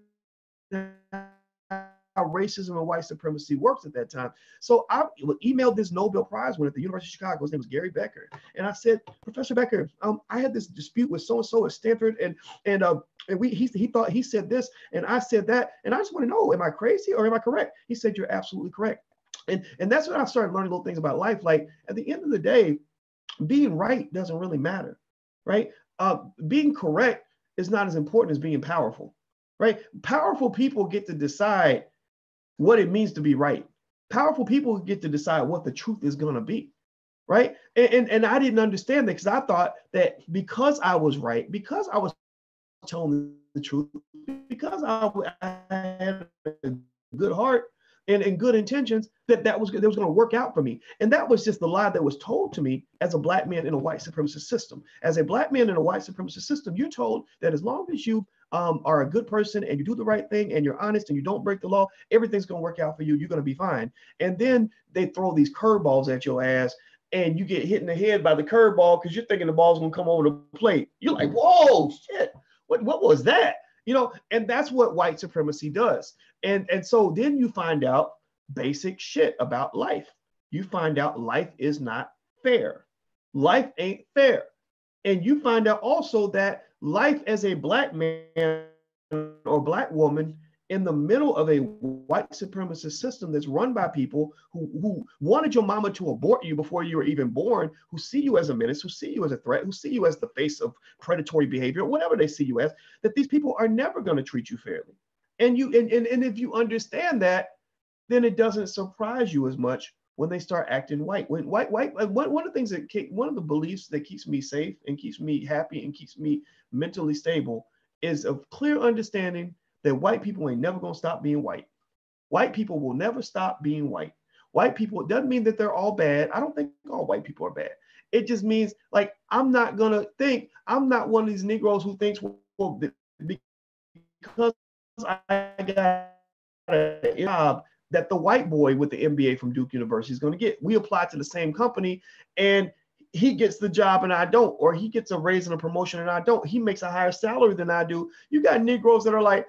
how racism and white supremacy works at that time. So I emailed this Nobel Prize winner at the University of Chicago. His name was Gary Becker. And I said, Professor Becker, I had this dispute with so-and-so at Stanford, and he thought he said this, and I said that, and I just want to know, am I crazy or am I correct? He said, you're absolutely correct. And that's when I started learning little things about life. Like, at the end of the day, being right doesn't really matter, right? Being correct is not as important as being powerful, right? Powerful people get to decide what it means to be right. Powerful people get to decide what the truth is going to be, right? And I didn't understand that because I thought that because I was right, because I was telling the truth, because I had a good heart and good intentions, that was going to work out for me. And that was just the lie that was told to me as a black man in a white supremacist system. As a black man in a white supremacist system, you're told that as long as you are a good person and you do the right thing and you're honest and you don't break the law, everything's going to work out for you. You're going to be fine. And then they throw these curveballs at your ass and you get hit in the head by the curveball because you're thinking the ball's going to come over the plate. You're like, whoa, shit, what was that? And that's what white supremacy does. And so then you find out basic shit about life. You find out life is not fair. Life ain't fair. And you find out also that life as a black man or black woman in the middle of a white supremacist system that's run by people who wanted your mama to abort you before you were even born, who see you as a menace, who see you as a threat, who see you as the face of predatory behavior, whatever they see you as, that these people are never going to treat you fairly. And if you understand that, then it doesn't surprise you as much when they start acting white. When one of the beliefs that keeps me safe and keeps me happy and keeps me mentally stable is a clear understanding that white people ain't never gonna stop being white. White people will never stop being white. White people, it doesn't mean that they're all bad. I don't think all white people are bad. It just means, like, I'm not one of these Negroes who thinks, well, because I got a job that the white boy with the MBA from Duke University is going to get. We apply to the same company and he gets the job and I don't, or he gets a raise and a promotion and I don't. He makes a higher salary than I do. You got Negroes that are like,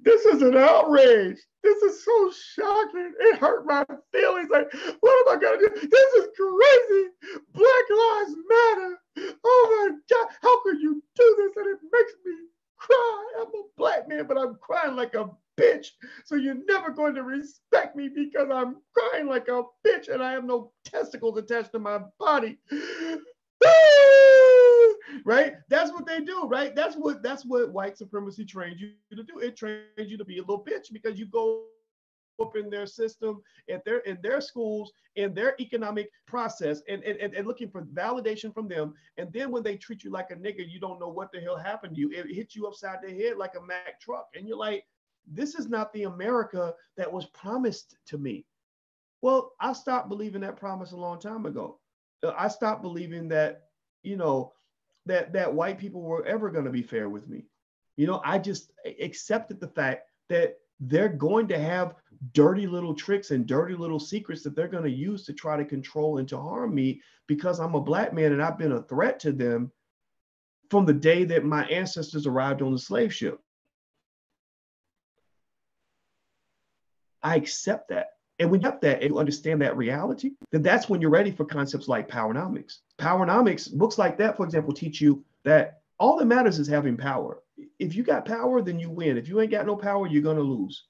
this is an outrage. This is so shocking. It hurt my feelings. Like, what am I going to do? This is crazy. Black Lives Matter. Oh my God. How could you do this? And it makes me cry. I'm a black man, but I'm crying like a bitch. So you're never going to respect me because I'm crying like a bitch and I have no testicles attached to my body. right? That's what they do, right? That's what white supremacy trains you to do. It trains you to be a little bitch because you go up in their system, in their schools, in their economic process, and looking for validation from them. And then when they treat you like a nigga, you don't know what the hell happened to you. It hits you upside the head like a Mack truck, and you're like, this is not the America that was promised to me. Well, I stopped believing that promise a long time ago. I stopped believing that, you know, that white people were ever going to be fair with me. I just accepted the fact that they're going to have dirty little tricks and dirty little secrets that they're going to use to try to control and to harm me because I'm a black man and I've been a threat to them from the day that my ancestors arrived on the slave ship. I accept that. And when you have that and you understand that reality, then that's when you're ready for concepts like powernomics. Powernomics, books like that, for example, teach you that all that matters is having power. If you got power, then you win. If you ain't got no power, you're gonna lose.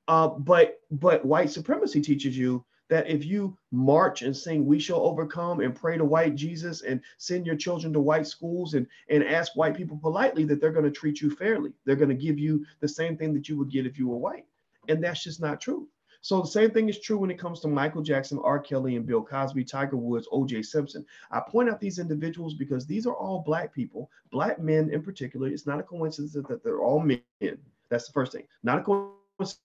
But white supremacy teaches you that if you march and sing "We Shall Overcome" and pray to white Jesus and send your children to white schools and ask white people politely, that they're going to treat you fairly. They're going to give you the same thing that you would get if you were white. And that's just not true. So the same thing is true when it comes to Michael Jackson, R. Kelly, and Bill Cosby, Tiger Woods, O.J. Simpson. I point out these individuals because these are all black people, black men in particular. It's not a coincidence that they're all men. That's the first thing. Not a coincidence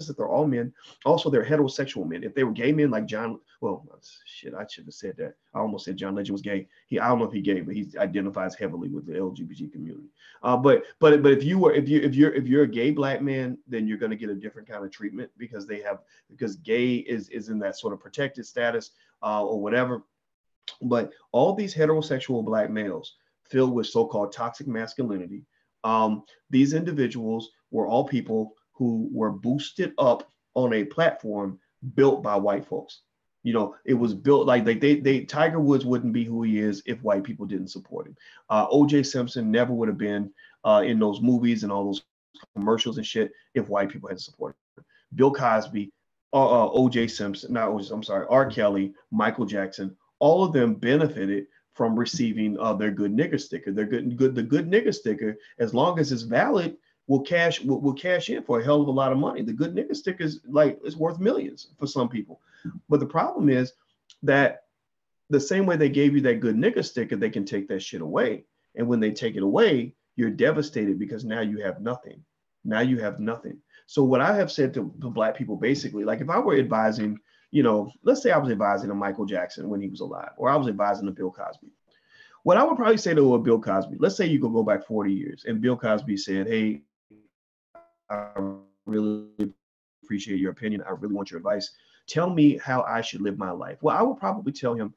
that they're all men. Also, they're heterosexual men. If they were gay men like John, well, shit, I should have said that. I almost said John Legend was gay. I don't know if he's gay, but he identifies heavily with the LGBT community. But if you're a gay black man, then you're going to get a different kind of treatment because gay is in that sort of protected status or whatever. But all these heterosexual black males filled with so-called toxic masculinity, these individuals were all people who were boosted up on a platform built by white folks. It was built like they Tiger Woods wouldn't be who he is if white people didn't support him. O.J. Simpson never would have been in those movies and all those commercials and shit if white people hadn't supported him. Bill Cosby, O.J. Simpson, R. Kelly, Michael Jackson, all of them benefited from receiving their good nigger sticker. The good nigger sticker, as long as it's valid, will cash in for a hell of a lot of money. The good nigga sticker is worth millions for some people. But the problem is that the same way they gave you that good nigga sticker, they can take that shit away. And when they take it away, you're devastated because now you have nothing. Now you have nothing. So what I have said to black people, basically, like if I were advising, let's say I was advising a Michael Jackson when he was alive, or I was advising a Bill Cosby. What I would probably say to a Bill Cosby, let's say you could go back 40 years and Bill Cosby said, hey, I really appreciate your opinion. I really want your advice. Tell me how I should live my life. Well, I would probably tell him,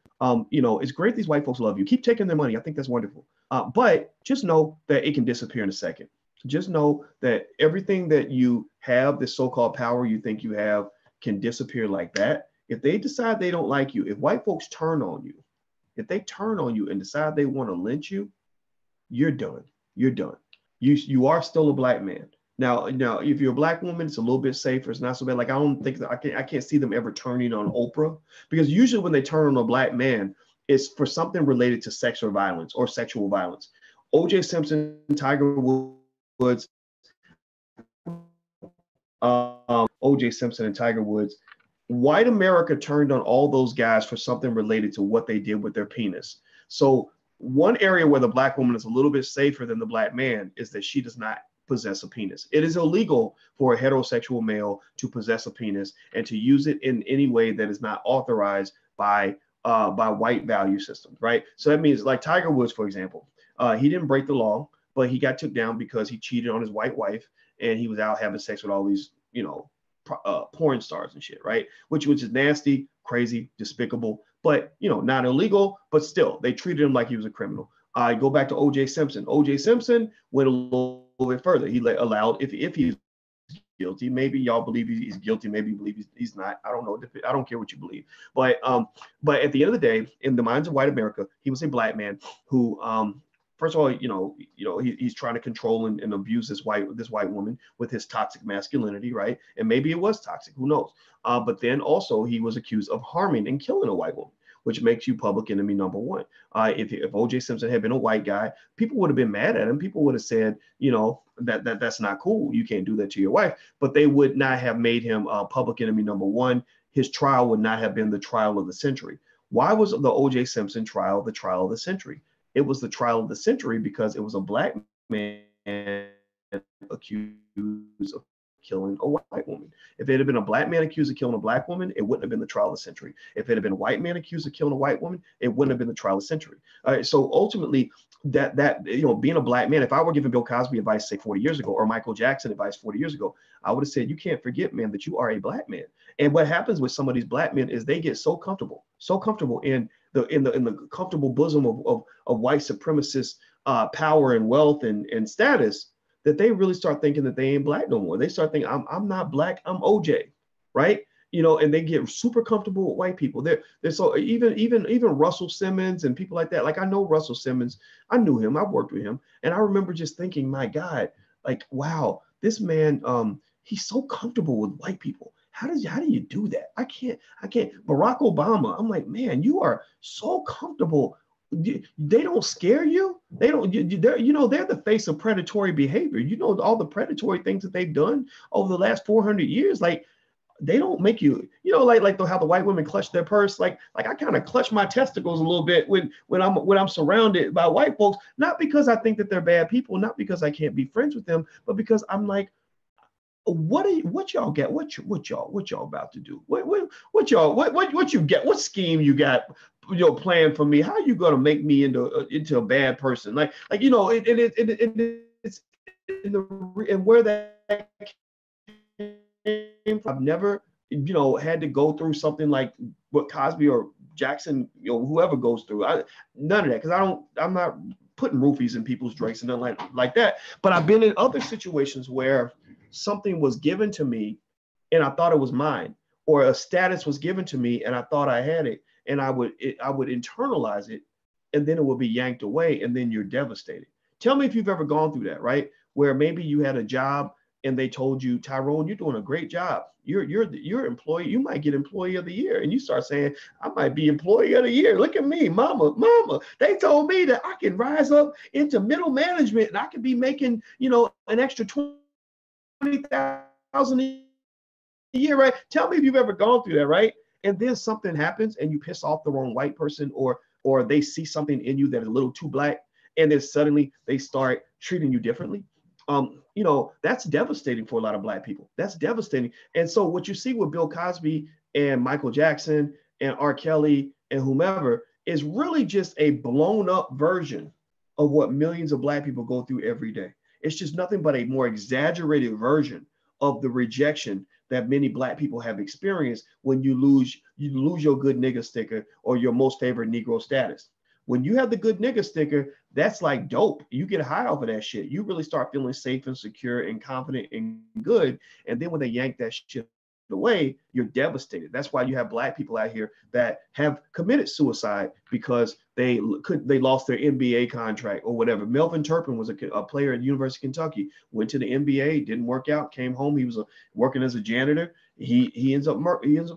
it's great these white folks love you. Keep taking their money. I think that's wonderful. But just know that it can disappear in a second. Just know that everything that you have, this so-called power you think you have, can disappear like that. If they decide they don't like you, if white folks turn on you, if they turn on you and decide they want to lynch you, you're done. You're done. You are still a black man. Now, if you're a black woman, it's a little bit safer. It's not so bad. Like I can't see them ever turning on Oprah, because usually when they turn on a black man, it's for something related to sexual violence or sexual violence. O.J. Simpson, Tiger Woods, O.J. Simpson and Tiger Woods, white America turned on all those guys for something related to what they did with their penis. So one area where the black woman is a little bit safer than the black man is that she does not possess a penis. It is illegal for a heterosexual male to possess a penis and to use it in any way that is not authorized by white value systems, right? So that means like Tiger Woods, for example, he didn't break the law, but he got took down because he cheated on his white wife and he was out having sex with all these, porn stars and shit, right? Which is nasty, crazy, despicable, but not illegal, but still they treated him like he was a criminal. I go back to O.J. Simpson. O.J. Simpson went a little bit further. He allowed, if he's guilty, maybe y'all believe he's guilty, maybe you believe he's not. I don't know. I don't care what you believe. But at the end of the day, in the minds of white America, he was a black man who, first of all, he's trying to control and abuse this white woman with his toxic masculinity, right? And maybe it was toxic, who knows? But then also he was accused of harming and killing a white woman. which makes you public enemy number one. If O.J. Simpson had been a white guy, people would have been mad at him. People would have said, you know, that's not cool. You can't do that to your wife. But they would not have made him public enemy number one. His trial would not have been the trial of the century. Why was the O.J. Simpson trial the trial of the century? It was the trial of the century because it was a black man accused of killing a white woman. If it had been a black man accused of killing a black woman, it wouldn't have been the trial of the century. If it had been a white man accused of killing a white woman, it wouldn't have been the trial of the century. All right, so ultimately, that you know, being a black man, if I were giving Bill Cosby advice, say 40 years ago, or Michael Jackson advice 40 years ago, I would have said, you can't forget, man, that you are a black man. And what happens with some of these black men is they get so comfortable in the comfortable bosom of white supremacist power and wealth and status, that they really start thinking that they ain't black no more. They start thinking, I'm not black, I'm OJ, right? You know, and they get super comfortable with white people. They're so even Russell Simmons and people like that. Like, I know Russell Simmons, I knew him, I worked with him, and I remember just thinking, my God, like, wow, this man, he's so comfortable with white people. How do you do that? I can't. Barack Obama, I'm like, man, you are so comfortable. They don't scare you. They don't. They're the face of predatory behavior. You know, all the predatory things that they've done over the last 400 years. Like, they don't make you. You know, like how the white women clutch their purse. Like I kind of clutch my testicles a little bit when I'm surrounded by white folks. Not because I think that they're bad people. Not because I can't be friends with them, but because I'm like, what y'all get? What y'all about to do? What you get? What scheme you got? You know, plan for me? How you gonna make me into a bad person? Like you know, it's in the and where that came from. I've never, you know, had to go through something like what Cosby or Jackson, you know, whoever goes through. None of that, because I'm not putting roofies in people's drinks and nothing like that. But I've been in other situations where something was given to me and I thought it was mine, or a status was given to me and I thought I had it, and I would internalize it, and then it would be yanked away, and then you're devastated. Tell me if you've ever gone through that, right? Where maybe you had a job and they told you, Tyrone, you're doing a great job. You're employee. You might get employee of the year. And you start saying, I might be employee of the year. Look at me, mama. They told me that I can rise up into middle management and I could be making, you know, an extra 20,000 a year, right? Tell me if you've ever gone through that, right? And then something happens and you piss off the wrong white person, or they see something in you that is a little too black, and then suddenly they start treating you differently. You know, that's devastating for a lot of black people. That's devastating. And so what you see with Bill Cosby and Michael Jackson and R. Kelly and whomever is really just a blown up version of what millions of black people go through every day. It's just nothing but a more exaggerated version of the rejection that many black people have experienced when you lose your good nigga sticker or your most favorite Negro status. When you have the good nigga sticker, that's like dope. You get high off of that shit. You really start feeling safe and secure and confident and good. And then when they yank that shit away, you're devastated. That's why you have black people out here that have committed suicide because they lost their NBA contract or whatever. Melvin Turpin was a player at the University of Kentucky, went to the NBA, didn't work out, came home. He was working as a janitor. He ends up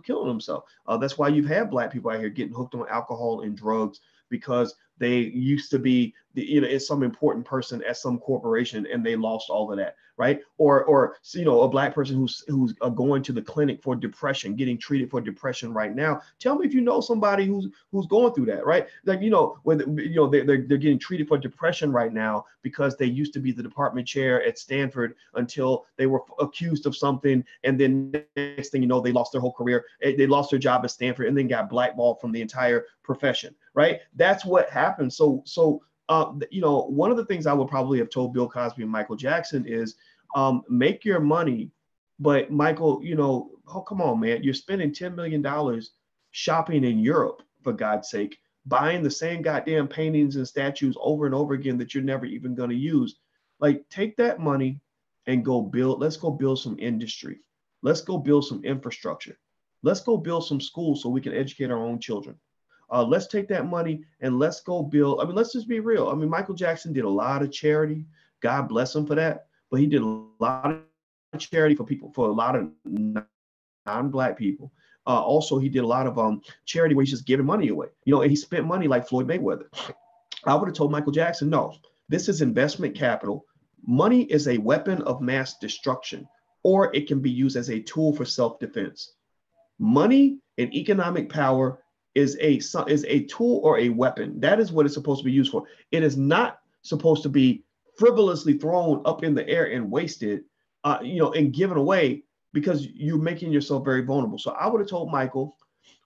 killing himself. That's why you've had black people out here getting hooked on alcohol and drugs, because they used to be, it's some important person at some corporation and they lost all of that, right? Or a black person who's going to the clinic for depression, getting treated for depression right now. Tell me if you know somebody who's going through that, right? Like, when they're getting treated for depression right now because they used to be the department chair at Stanford until they were accused of something, and then next thing you know, they lost their whole career. They lost their job at Stanford and then got blackballed from the entire profession, right? That's what happened. So one of the things I would probably have told Bill Cosby and Michael Jackson is, make your money, but Michael, oh, come on, man, you're spending $10 million shopping in Europe, for God's sake, buying the same goddamn paintings and statues over and over again that you're never even going to use. Like, take that money and let's go build some industry. Let's go build some infrastructure. Let's go build some schools so we can educate our own children. Let's take that money and let's go build. I mean, let's just be real. I mean, Michael Jackson did a lot of charity. God bless him for that. But he did a lot of charity for a lot of non-black people. Also, he did a lot of charity where he's just giving money away, and he spent money like Floyd Mayweather. I would have told Michael Jackson, no, this is investment capital. Money is a weapon of mass destruction, or it can be used as a tool for self-defense. Money and economic power is a tool or a weapon. That is what it's supposed to be used for. It is not supposed to be frivolously thrown up in the air and wasted, and given away because you're making yourself very vulnerable. So I would have told Michael,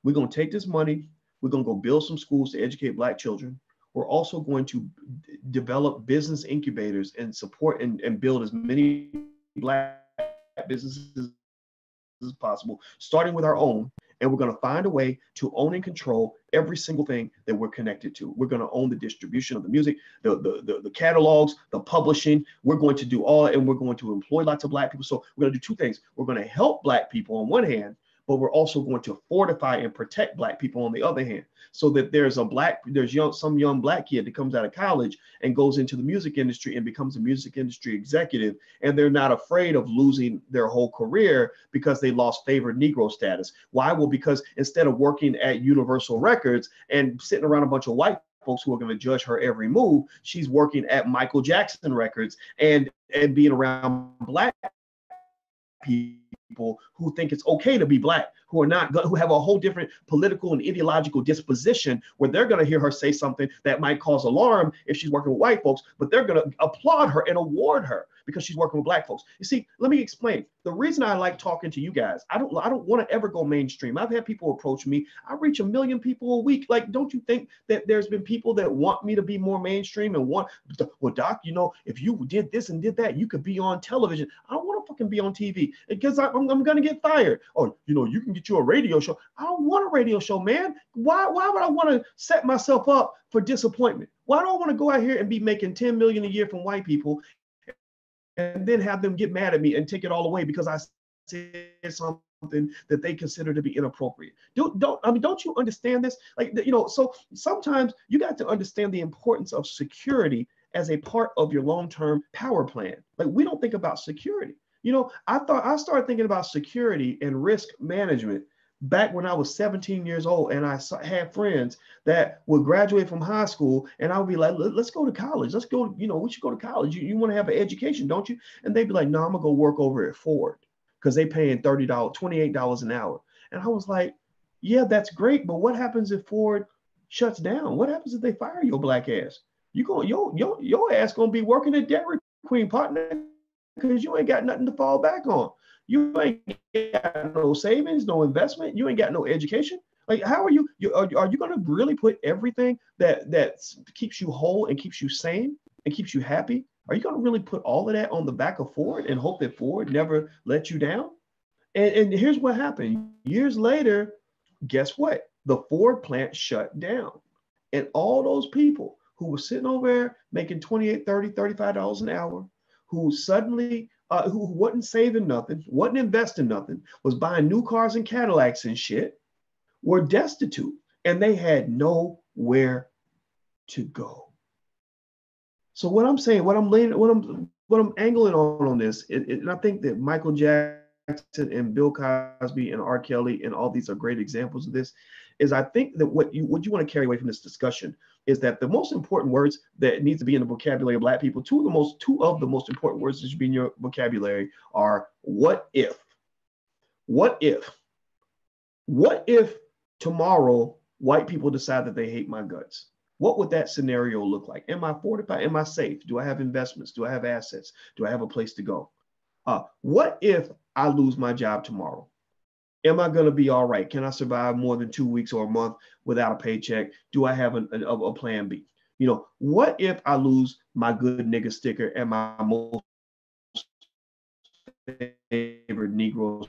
we're going to take this money, we're going to go build some schools to educate Black children. We're also going to develop business incubators and support and build as many Black businesses as possible, starting with our own. And we're going to find a way to own and control every single thing that we're connected to. We're going to own the distribution of the music, the catalogs, the publishing. We're going to do all, and we're going to employ lots of Black people. So we're going to do two things. We're going to help Black people on one hand, but we're also going to fortify and protect Black people on the other hand, so that there's some young Black kid that comes out of college and goes into the music industry and becomes a music industry executive, and they're not afraid of losing their whole career because they lost favored Negro status. Why? Well, because instead of working at Universal Records and sitting around a bunch of white folks who are going to judge her every move, she's working at Michael Jackson Records and being around Black people who think it's okay to be Black, who have a whole different political and ideological disposition, where they're going to hear her say something that might cause alarm if she's working with white folks, but they're going to applaud her and award her because she's working with Black folks. You see, let me explain. The reason I like talking to you guys, I don't want to ever go mainstream. I've had people approach me. I reach 1 million people a week. Like, don't you think that there's been people that want me to be more mainstream and want, well, Doc, if you did this and did that, you could be on television. I don't want to fucking be on TV because I'm going to get fired. Or, you can get you a radio show. I don't want a radio show, man. Why would I want to set myself up for disappointment? Why do I want to go out here and be making 10 million a year from white people and then have them get mad at me and take it all away because I said something that they consider to be inappropriate? Don't you understand this? So sometimes you got to understand the importance of security as a part of your long-term power plan. Like, we don't think about security. I started thinking about security and risk management back when I was 17 years old, and I had friends that would graduate from high school, and I would be like, let's go to college. Let's go, we should go to college. You want to have an education, don't you? And they'd be like, no, I'm gonna go work over at Ford because they paying $30, $28 an hour. And I was like, yeah, that's great, but what happens if Ford shuts down? What happens if they fire your Black ass? Your ass gonna be working at Dairy Queen, partner, because you ain't got nothing to fall back on. You ain't got no savings, no investment. You ain't got no education. Like, how are you going to really put everything that keeps you whole and keeps you sane and keeps you happy? Are you going to really put all of that on the back of Ford and hope that Ford never let you down? And here's what happened. Years later, guess what? The Ford plant shut down. And all those people who were sitting over there making $28, $30, $35 an hour, who suddenly, who wasn't saving nothing, wasn't investing nothing, was buying new cars and Cadillacs and shit, were destitute, and they had nowhere to go. So what I'm saying, what I'm angling on this, and I think that Michael Jackson and Bill Cosby and R. Kelly and all these are great examples of this, is I think that what you want to carry away from this discussion is that the most important words that need to be in the vocabulary of Black people, two of the most important words that should be in your vocabulary are what if. What if? What if tomorrow white people decide that they hate my guts? What would that scenario look like? Am I fortified? Am I safe? Do I have investments? Do I have assets? Do I have a place to go? What if I lose my job tomorrow? Am I going to be all right? Can I survive more than 2 weeks or a month without a paycheck? Do I have a plan B? What if I lose my good nigga sticker and my most favored Negro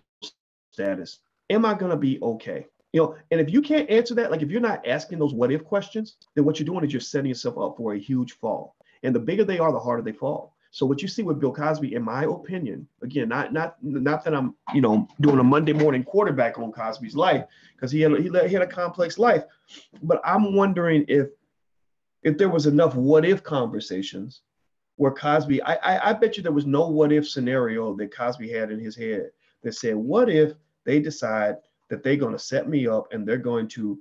status? Am I going to be okay? And if you can't answer that, like if you're not asking those what if questions, then what you're doing is you're setting yourself up for a huge fall. And the bigger they are, the harder they fall. So what you see with Bill Cosby, in my opinion, again, not that I'm, doing a Monday morning quarterback on Cosby's life, because he had a complex life, but I'm wondering if there was enough what if conversations where Cosby, I bet you there was no what if scenario that Cosby had in his head that said, what if they decide that they're going to set me up and they're going to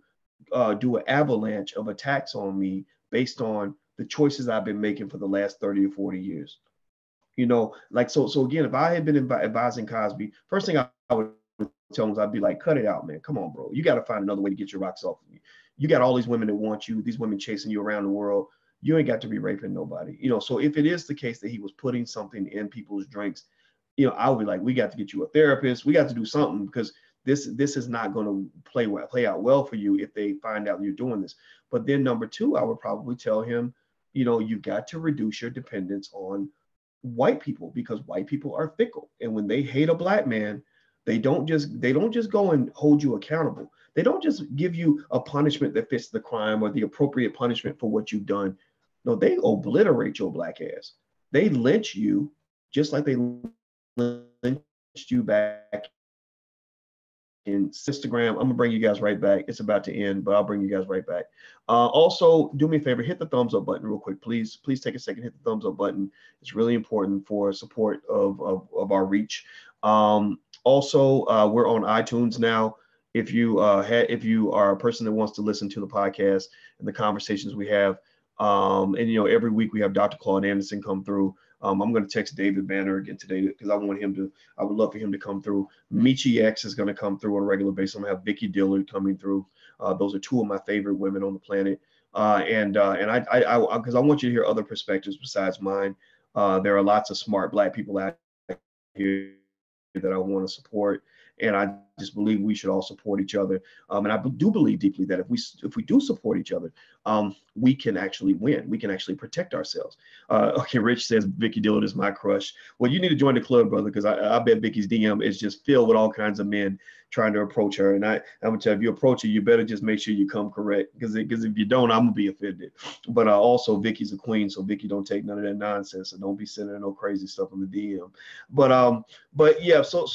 do an avalanche of attacks on me based on the choices I've been making for the last 30 or 40 years. You know, like, so again, if I had been advising Cosby, first thing I would tell him is I'd be like, cut it out, man. Come on, bro. You got to find another way to get your rocks off of me. You got all these women that want you, these women chasing you around the world. You ain't got to be raping nobody. You know, so if it is the case that he was putting something in people's drinks, you know, I would be like, we got to get you a therapist. We got to do something, because this is not going to play out well for you if they find out you're doing this. But then number two, I would probably tell him, you know, you've got to reduce your dependence on white people, because white people are fickle. And when they hate a black man, they don't just go and hold you accountable. They don't just give you a punishment that fits the crime or the appropriate punishment for what you've done. No, they obliterate your black ass. They lynch you just like they lynched you back in Instagram. I'm gonna bring you guys right back. It's about to end, but I'll bring you guys right back. Also, do me a favor, hit the thumbs up button real quick, please. Please take a second, hit the thumbs up button. It's really important for support of our reach. Also, we're on iTunes now. If you are a person that wants to listen to the podcast and the conversations we have, and you know, every week we have Dr. Claude Anderson come through. I'm going to text David Banner again today because I would love for him to come through. Michi X is going to come through on a regular basis. I'm going to have Vicky Dillard coming through. Those are two of my favorite women on the planet. And because I want you to hear other perspectives besides mine. There are lots of smart Black people out here that I want to support. And I just believe we should all support each other. And I do believe deeply that if we do support each other, we can actually win. We can actually protect ourselves. Okay, Rich says Vicky Dillard is my crush. Well, you need to join the club, brother, because I bet Vicky's DM is just filled with all kinds of men trying to approach her. And I'm gonna tell you, if you approach her, you better just make sure you come correct, because if you don't, I'm gonna be offended. But also, Vicky's a queen, so Vicky don't take none of that nonsense, so don't be sending her no crazy stuff in the DM. But yeah, so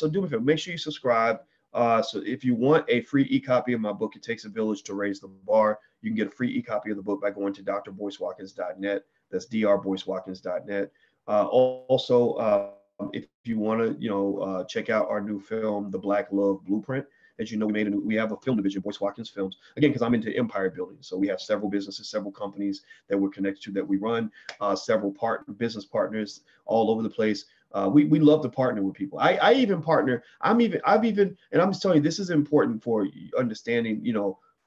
do me a favor, make sure you subscribe. So if you want a free e-copy of my book, It Takes a Village to Raise the Bar, you can get a free e-copy of the book by going to drboycewatkins.net. That's drboycewatkins.net. Also, if you want to, check out our new film, The Black Love Blueprint. As you know, we have a film division, Boyce Watkins Films. Again, because I'm into empire building. So we have several businesses, several companies that we're connected to that we run, several business partners all over the place. We love to partner with people. I even partner. and I'm just telling you, this is important for understanding,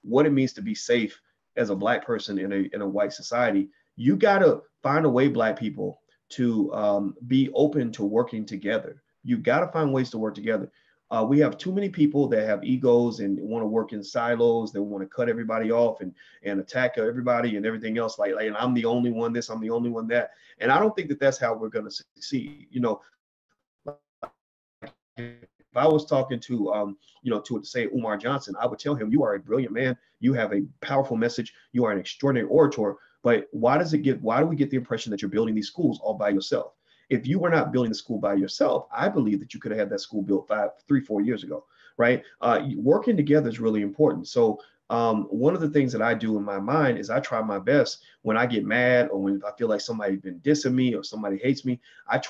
what it means to be safe as a Black person in a white society. You got to find a way, Black people, to be open to working together. You got to find ways to work together. We have too many people that have egos and want to work in silos. They want to cut everybody off and attack everybody and everything else. Like, and I'm the only one this, I'm the only one that. And I don't think that that's how we're going to succeed. If I was talking to, to say Umar Johnson, I would tell him, you are a brilliant man. You have a powerful message. You are an extraordinary orator. But why do we get the impression that you're building these schools all by yourself? If you were not building the school by yourself, I believe that you could have had that school built 3-4 years ago, right? Working together is really important. So one of the things that I do in my mind is I try my best when I get mad or when I feel like somebody's been dissing me or somebody hates me, I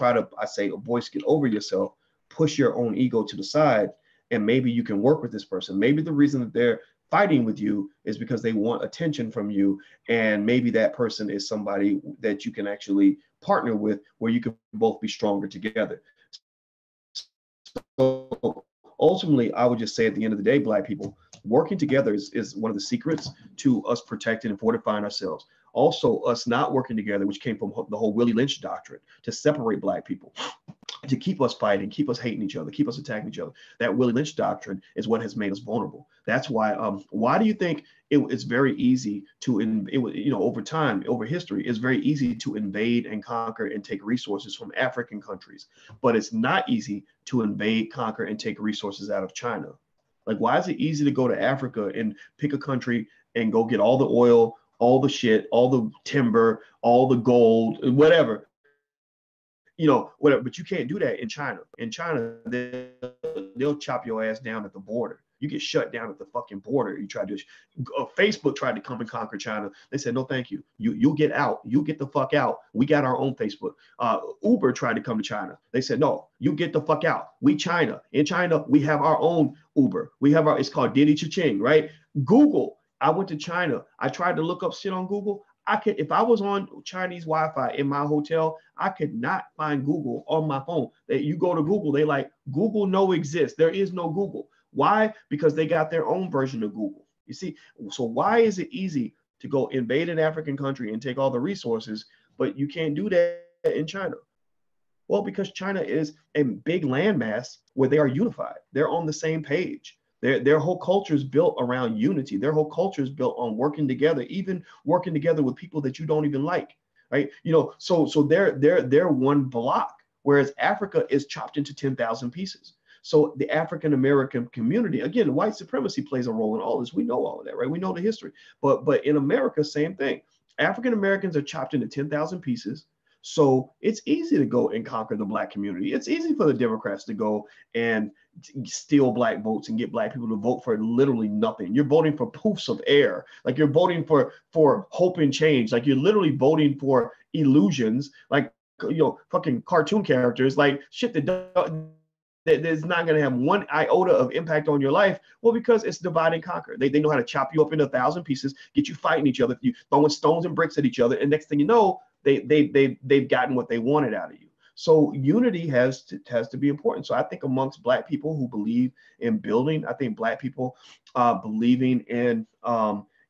say, oh, Boyce, get over yourself, push your own ego to the side, and maybe you can work with this person. Maybe the reason that they're fighting with you is because they want attention from you. And maybe that person is somebody that you can actually partner with where you can both be stronger together. So ultimately, I would just say at the end of the day, Black people, working together is one of the secrets to us protecting and fortifying ourselves. Also, us not working together, which came from the whole Willie Lynch doctrine, to separate Black people, to keep us fighting, keep us hating each other, keep us attacking each other. That Willie Lynch doctrine is what has made us vulnerable. That's why. Why do you think it's very easy to, over time, over history, it's very easy to invade and conquer and take resources from African countries, but it's not easy to invade, conquer, and take resources out of China. Like, why is it easy to go to Africa and pick a country and go get all the oil, all the shit, all the timber, all the gold, whatever, whatever, but you can't do that in China. In China, they'll chop your ass down at the border. You get shut down at the fucking border. You tried to, Facebook tried to come and conquer China. They said, no, thank you. You'll get out. You get the fuck out. We got our own Facebook. Uber tried to come to China. They said, no, you get the fuck out. We China. In China, we have our own Uber. We have our, it's called Diddy Cha-Ching, right? Google. I went to China. I tried to look up shit on Google. I could, if I was on Chinese Wi-Fi in my hotel, I could not find Google on my phone. You go to Google, they like, Google no exists. There is no Google. Why? Because they got their own version of Google. You see, so why is it easy to go invade an African country and take all the resources, but you can't do that in China? Well, because China is a big landmass where they are unified. They're on the same page. Their whole culture is built around unity. Their whole culture is built on working together, even working together with people that you don't even like, right? You know, so they're one block, whereas Africa is chopped into 10,000 pieces. So the African American community, again, white supremacy plays a role in all this. We know all of that, right? We know the history. But in America, same thing. African Americans are chopped into 10,000 pieces. So it's easy to go and conquer the Black community. It's easy for the Democrats to go and steal Black votes and get Black people to vote for literally nothing. You're voting for poofs of air. Like you're voting for hope and change. Like you're literally voting for illusions, like, you know, fucking cartoon characters, like shit that's not going to have one iota of impact on your life. Well, because it's divide and conquer. They know how to chop you up into 1,000 pieces, get you fighting each other, you throwing stones and bricks at each other, and next thing you know, they've gotten what they wanted out of you. So unity has to be important. So I think amongst Black people who believe in building, I think Black people believing in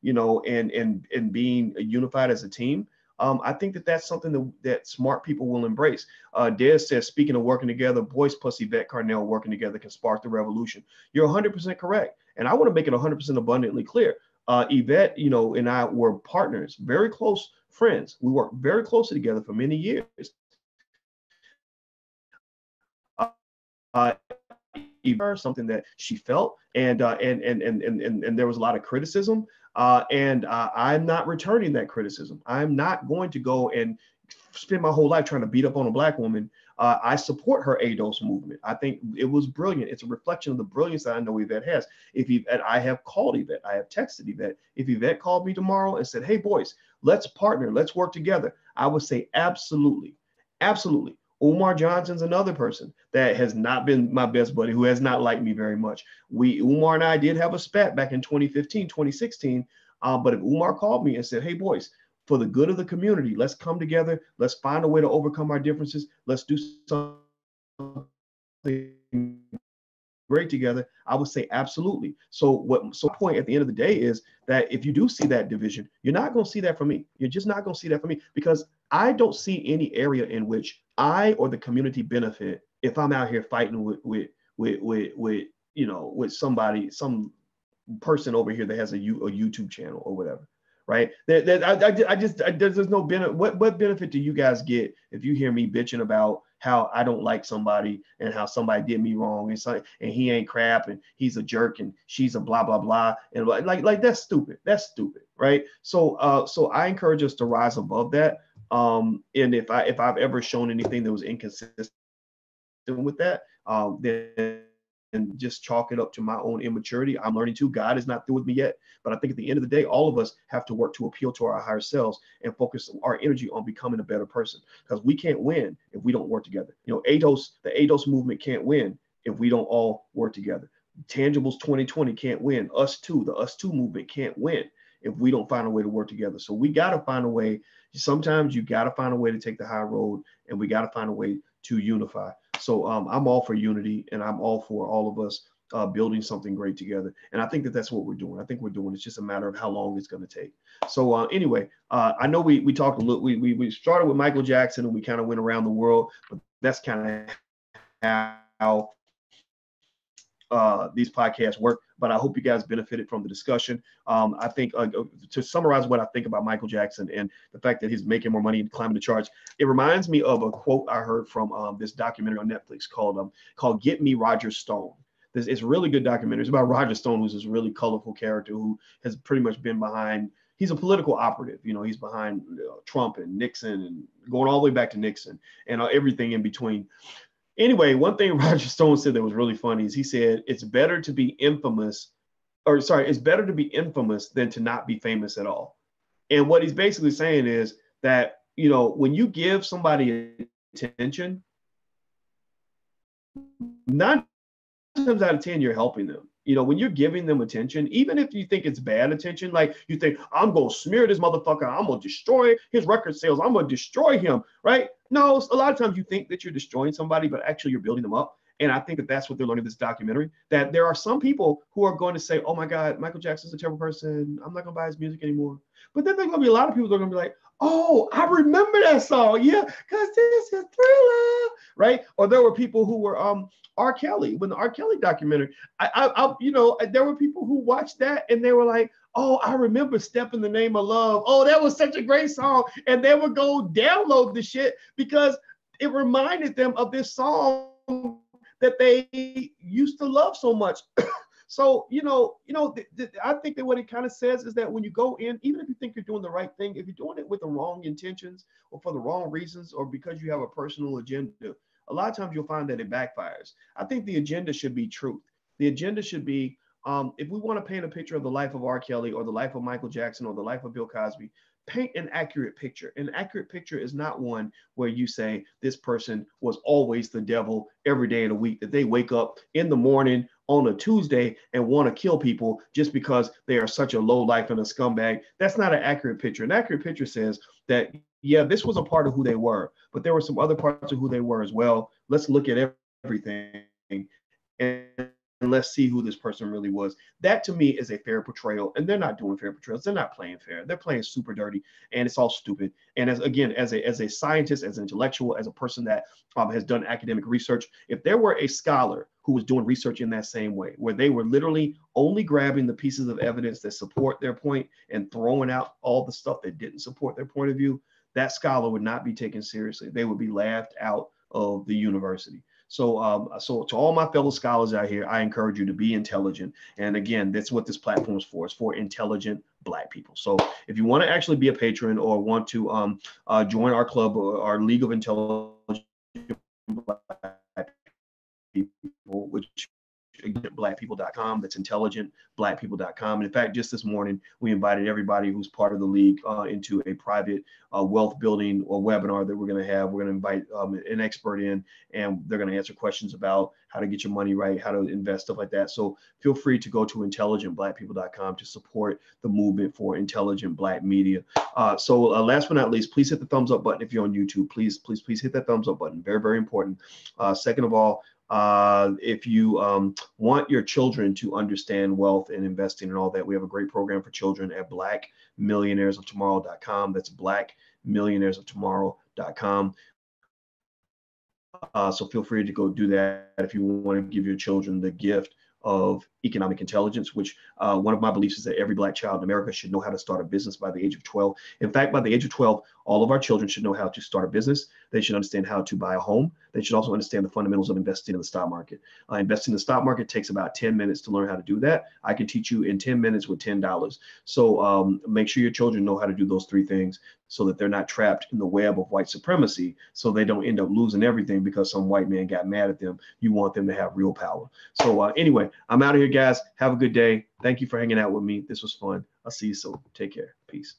you know, and being unified as a team. I think that's something that smart people will embrace. Des says, speaking of working together, Boyce plus Yvette Carnell working together can spark the revolution. You're 100% correct. And I want to make it 100% abundantly clear. Yvette, you know, and I were partners, very close friends. We worked very closely together for many years. Something that she felt, and there was a lot of criticism, and I'm not returning that criticism. I'm not going to go and spend my whole life trying to beat up on a Black woman. I support her ADOS movement. I think it was brilliant. It's a reflection of the brilliance that I know Yvette has. If Yvette, I have called Yvette, I have texted Yvette. If Yvette called me tomorrow and said, hey, Boyce, let's partner, let's work together, I would say absolutely, absolutely. Umar Johnson's another person that has not been my best buddy, who has not liked me very much. Umar and I did have a spat back in 2015, 2016. But if Umar called me and said, hey, Boyce, for the good of the community, let's come together. Let's find a way to overcome our differences. Let's do something great together, I would say absolutely. So my point at the end of the day is that if you do see that division, you're not going to see that from me. You're just not going to see that from me, because I don't see any area in which I or the community benefit if I'm out here fighting with you know, with somebody, some person over here that has a YouTube channel or whatever. Right? There's no benefit. What benefit do you guys get if you hear me bitching about how I don't like somebody and how somebody did me wrong and he ain't crap and he's a jerk and she's a blah blah blah, and like that's stupid. That's stupid, right? So I encourage us to rise above that. And if I've ever shown anything that was inconsistent with that, then and just chalk it up to my own immaturity. I'm learning too. God is not through with me yet. But I think at the end of the day, all of us have to work to appeal to our higher selves and focus our energy on becoming a better person, because we can't win if we don't work together. You know, the ADOS movement can't win if we don't all work together. Tangibles 2020 can't win. The Us Too movement can't win if we don't find a way to work together. So we got to find a way. Sometimes you got to find a way to take the high road, and we got to find a way to unify. So I'm all for unity, and I'm all for all of us building something great together. And I think that's what we're doing. I think we're doing. It's just a matter of how long it's going to take. So anyway, I know we talked a little. We started with Michael Jackson, and we kind of went around the world, but that's kind of how these podcasts work. But I hope you guys benefited from the discussion. I think to summarize what I think about Michael Jackson and the fact that he's making more money and climbing the charts, it reminds me of a quote I heard from this documentary on Netflix called "Get Me Roger Stone." It's a really good documentary. It's about Roger Stone, who's this really colorful character who has pretty much been behind. He's a political operative. You know, he's behind Trump and Nixon and going all the way back to Nixon and everything in between. Anyway, one thing Roger Stone said that was really funny is he said it's better to be infamous, or sorry, it's better to be infamous than to not be famous at all. And what he's basically saying is that, you know, when you give somebody attention, 9 times out of 10, you're helping them. You know, when you're giving them attention, even if you think it's bad attention, like you think, I'm going to smear this motherfucker, I'm going to destroy his record sales, I'm going to destroy him, right? No, a lot of times you think that you're destroying somebody, but actually you're building them up. And I think that that's what they're learning in this documentary, that there are some people who are going to say, oh my God, Michael Jackson's a terrible person, I'm not going to buy his music anymore. But then there's going to be a lot of people that are going to be like, oh, I remember that song. Yeah, because this is Thriller, right? Or there were people who were R. Kelly, when the R. Kelly documentary, you know, there were people who watched that and they were like, oh, I remember Step in the Name of Love. Oh, that was such a great song. And they would go download the shit because it reminded them of this song that they used to love so much. So, I think that what it kind of says is that when you go in, even if you think you're doing the right thing, if you're doing it with the wrong intentions or for the wrong reasons, or because you have a personal agenda, a lot of times you'll find that it backfires. I think the agenda should be truth. The agenda should be, if we want to paint a picture of the life of R. Kelly or the life of Michael Jackson or the life of Bill Cosby, paint an accurate picture. An accurate picture is not one where you say this person was always the devil every day of the week, that they wake up in the morning on a Tuesday and want to kill people just because they are such a low life and a scumbag. That's not an accurate picture. An accurate picture says that, yeah, this was a part of who they were, but there were some other parts of who they were as well. Let's look at everything and let's see who this person really was. That to me is a fair portrayal, and they're not doing fair portrayals. They're not playing fair. They're playing super dirty, and it's all stupid. And as a scientist, as an intellectual, as a person that has done academic research, if there were a scholar who was doing research in that same way, where they were literally only grabbing the pieces of evidence that support their point and throwing out all the stuff that didn't support their point of view, that scholar would not be taken seriously. They would be laughed out of the university. So to all my fellow scholars out here, I encourage you to be intelligent. And again, that's what this platform is for. It's for intelligent Black people. So if you want to actually be a patron or want to join our club or our League of Intelligent Black People, which blackpeople.com, that's intelligentblackpeople.com. And in fact, just this morning, we invited everybody who's part of the league into a private wealth building or webinar that we're going to have. We're going to invite an expert in, and they're going to answer questions about how to get your money right, how to invest, stuff like that. So feel free to go to intelligentblackpeople.com to support the movement for intelligent Black media. So last but not least, please hit the thumbs up button if you're on YouTube. Please hit that thumbs up button. Very, very important. Second of all, if you want your children to understand wealth and investing and all that, we have a great program for children at blackmillionairesoftomorrow.com. That's blackmillionairesoftomorrow.com. So feel free to go do that if you want to give your children the gift of economic intelligence, which one of my beliefs is that every Black child in America should know how to start a business by the age of 12. In fact, by the age of 12, all of our children should know how to start a business. They should understand how to buy a home. They should also understand the fundamentals of investing in the stock market. Investing in the stock market takes about 10 minutes to learn how to do that. I can teach you in 10 minutes with $10. So make sure your children know how to do those 3 things so that they're not trapped in the web of white supremacy, so they don't end up losing everything because some white man got mad at them. You want them to have real power. So anyway, I'm out of here, guys. Have a good day. Thank you for hanging out with me. This was fun. I'll see you soon. Take care. Peace.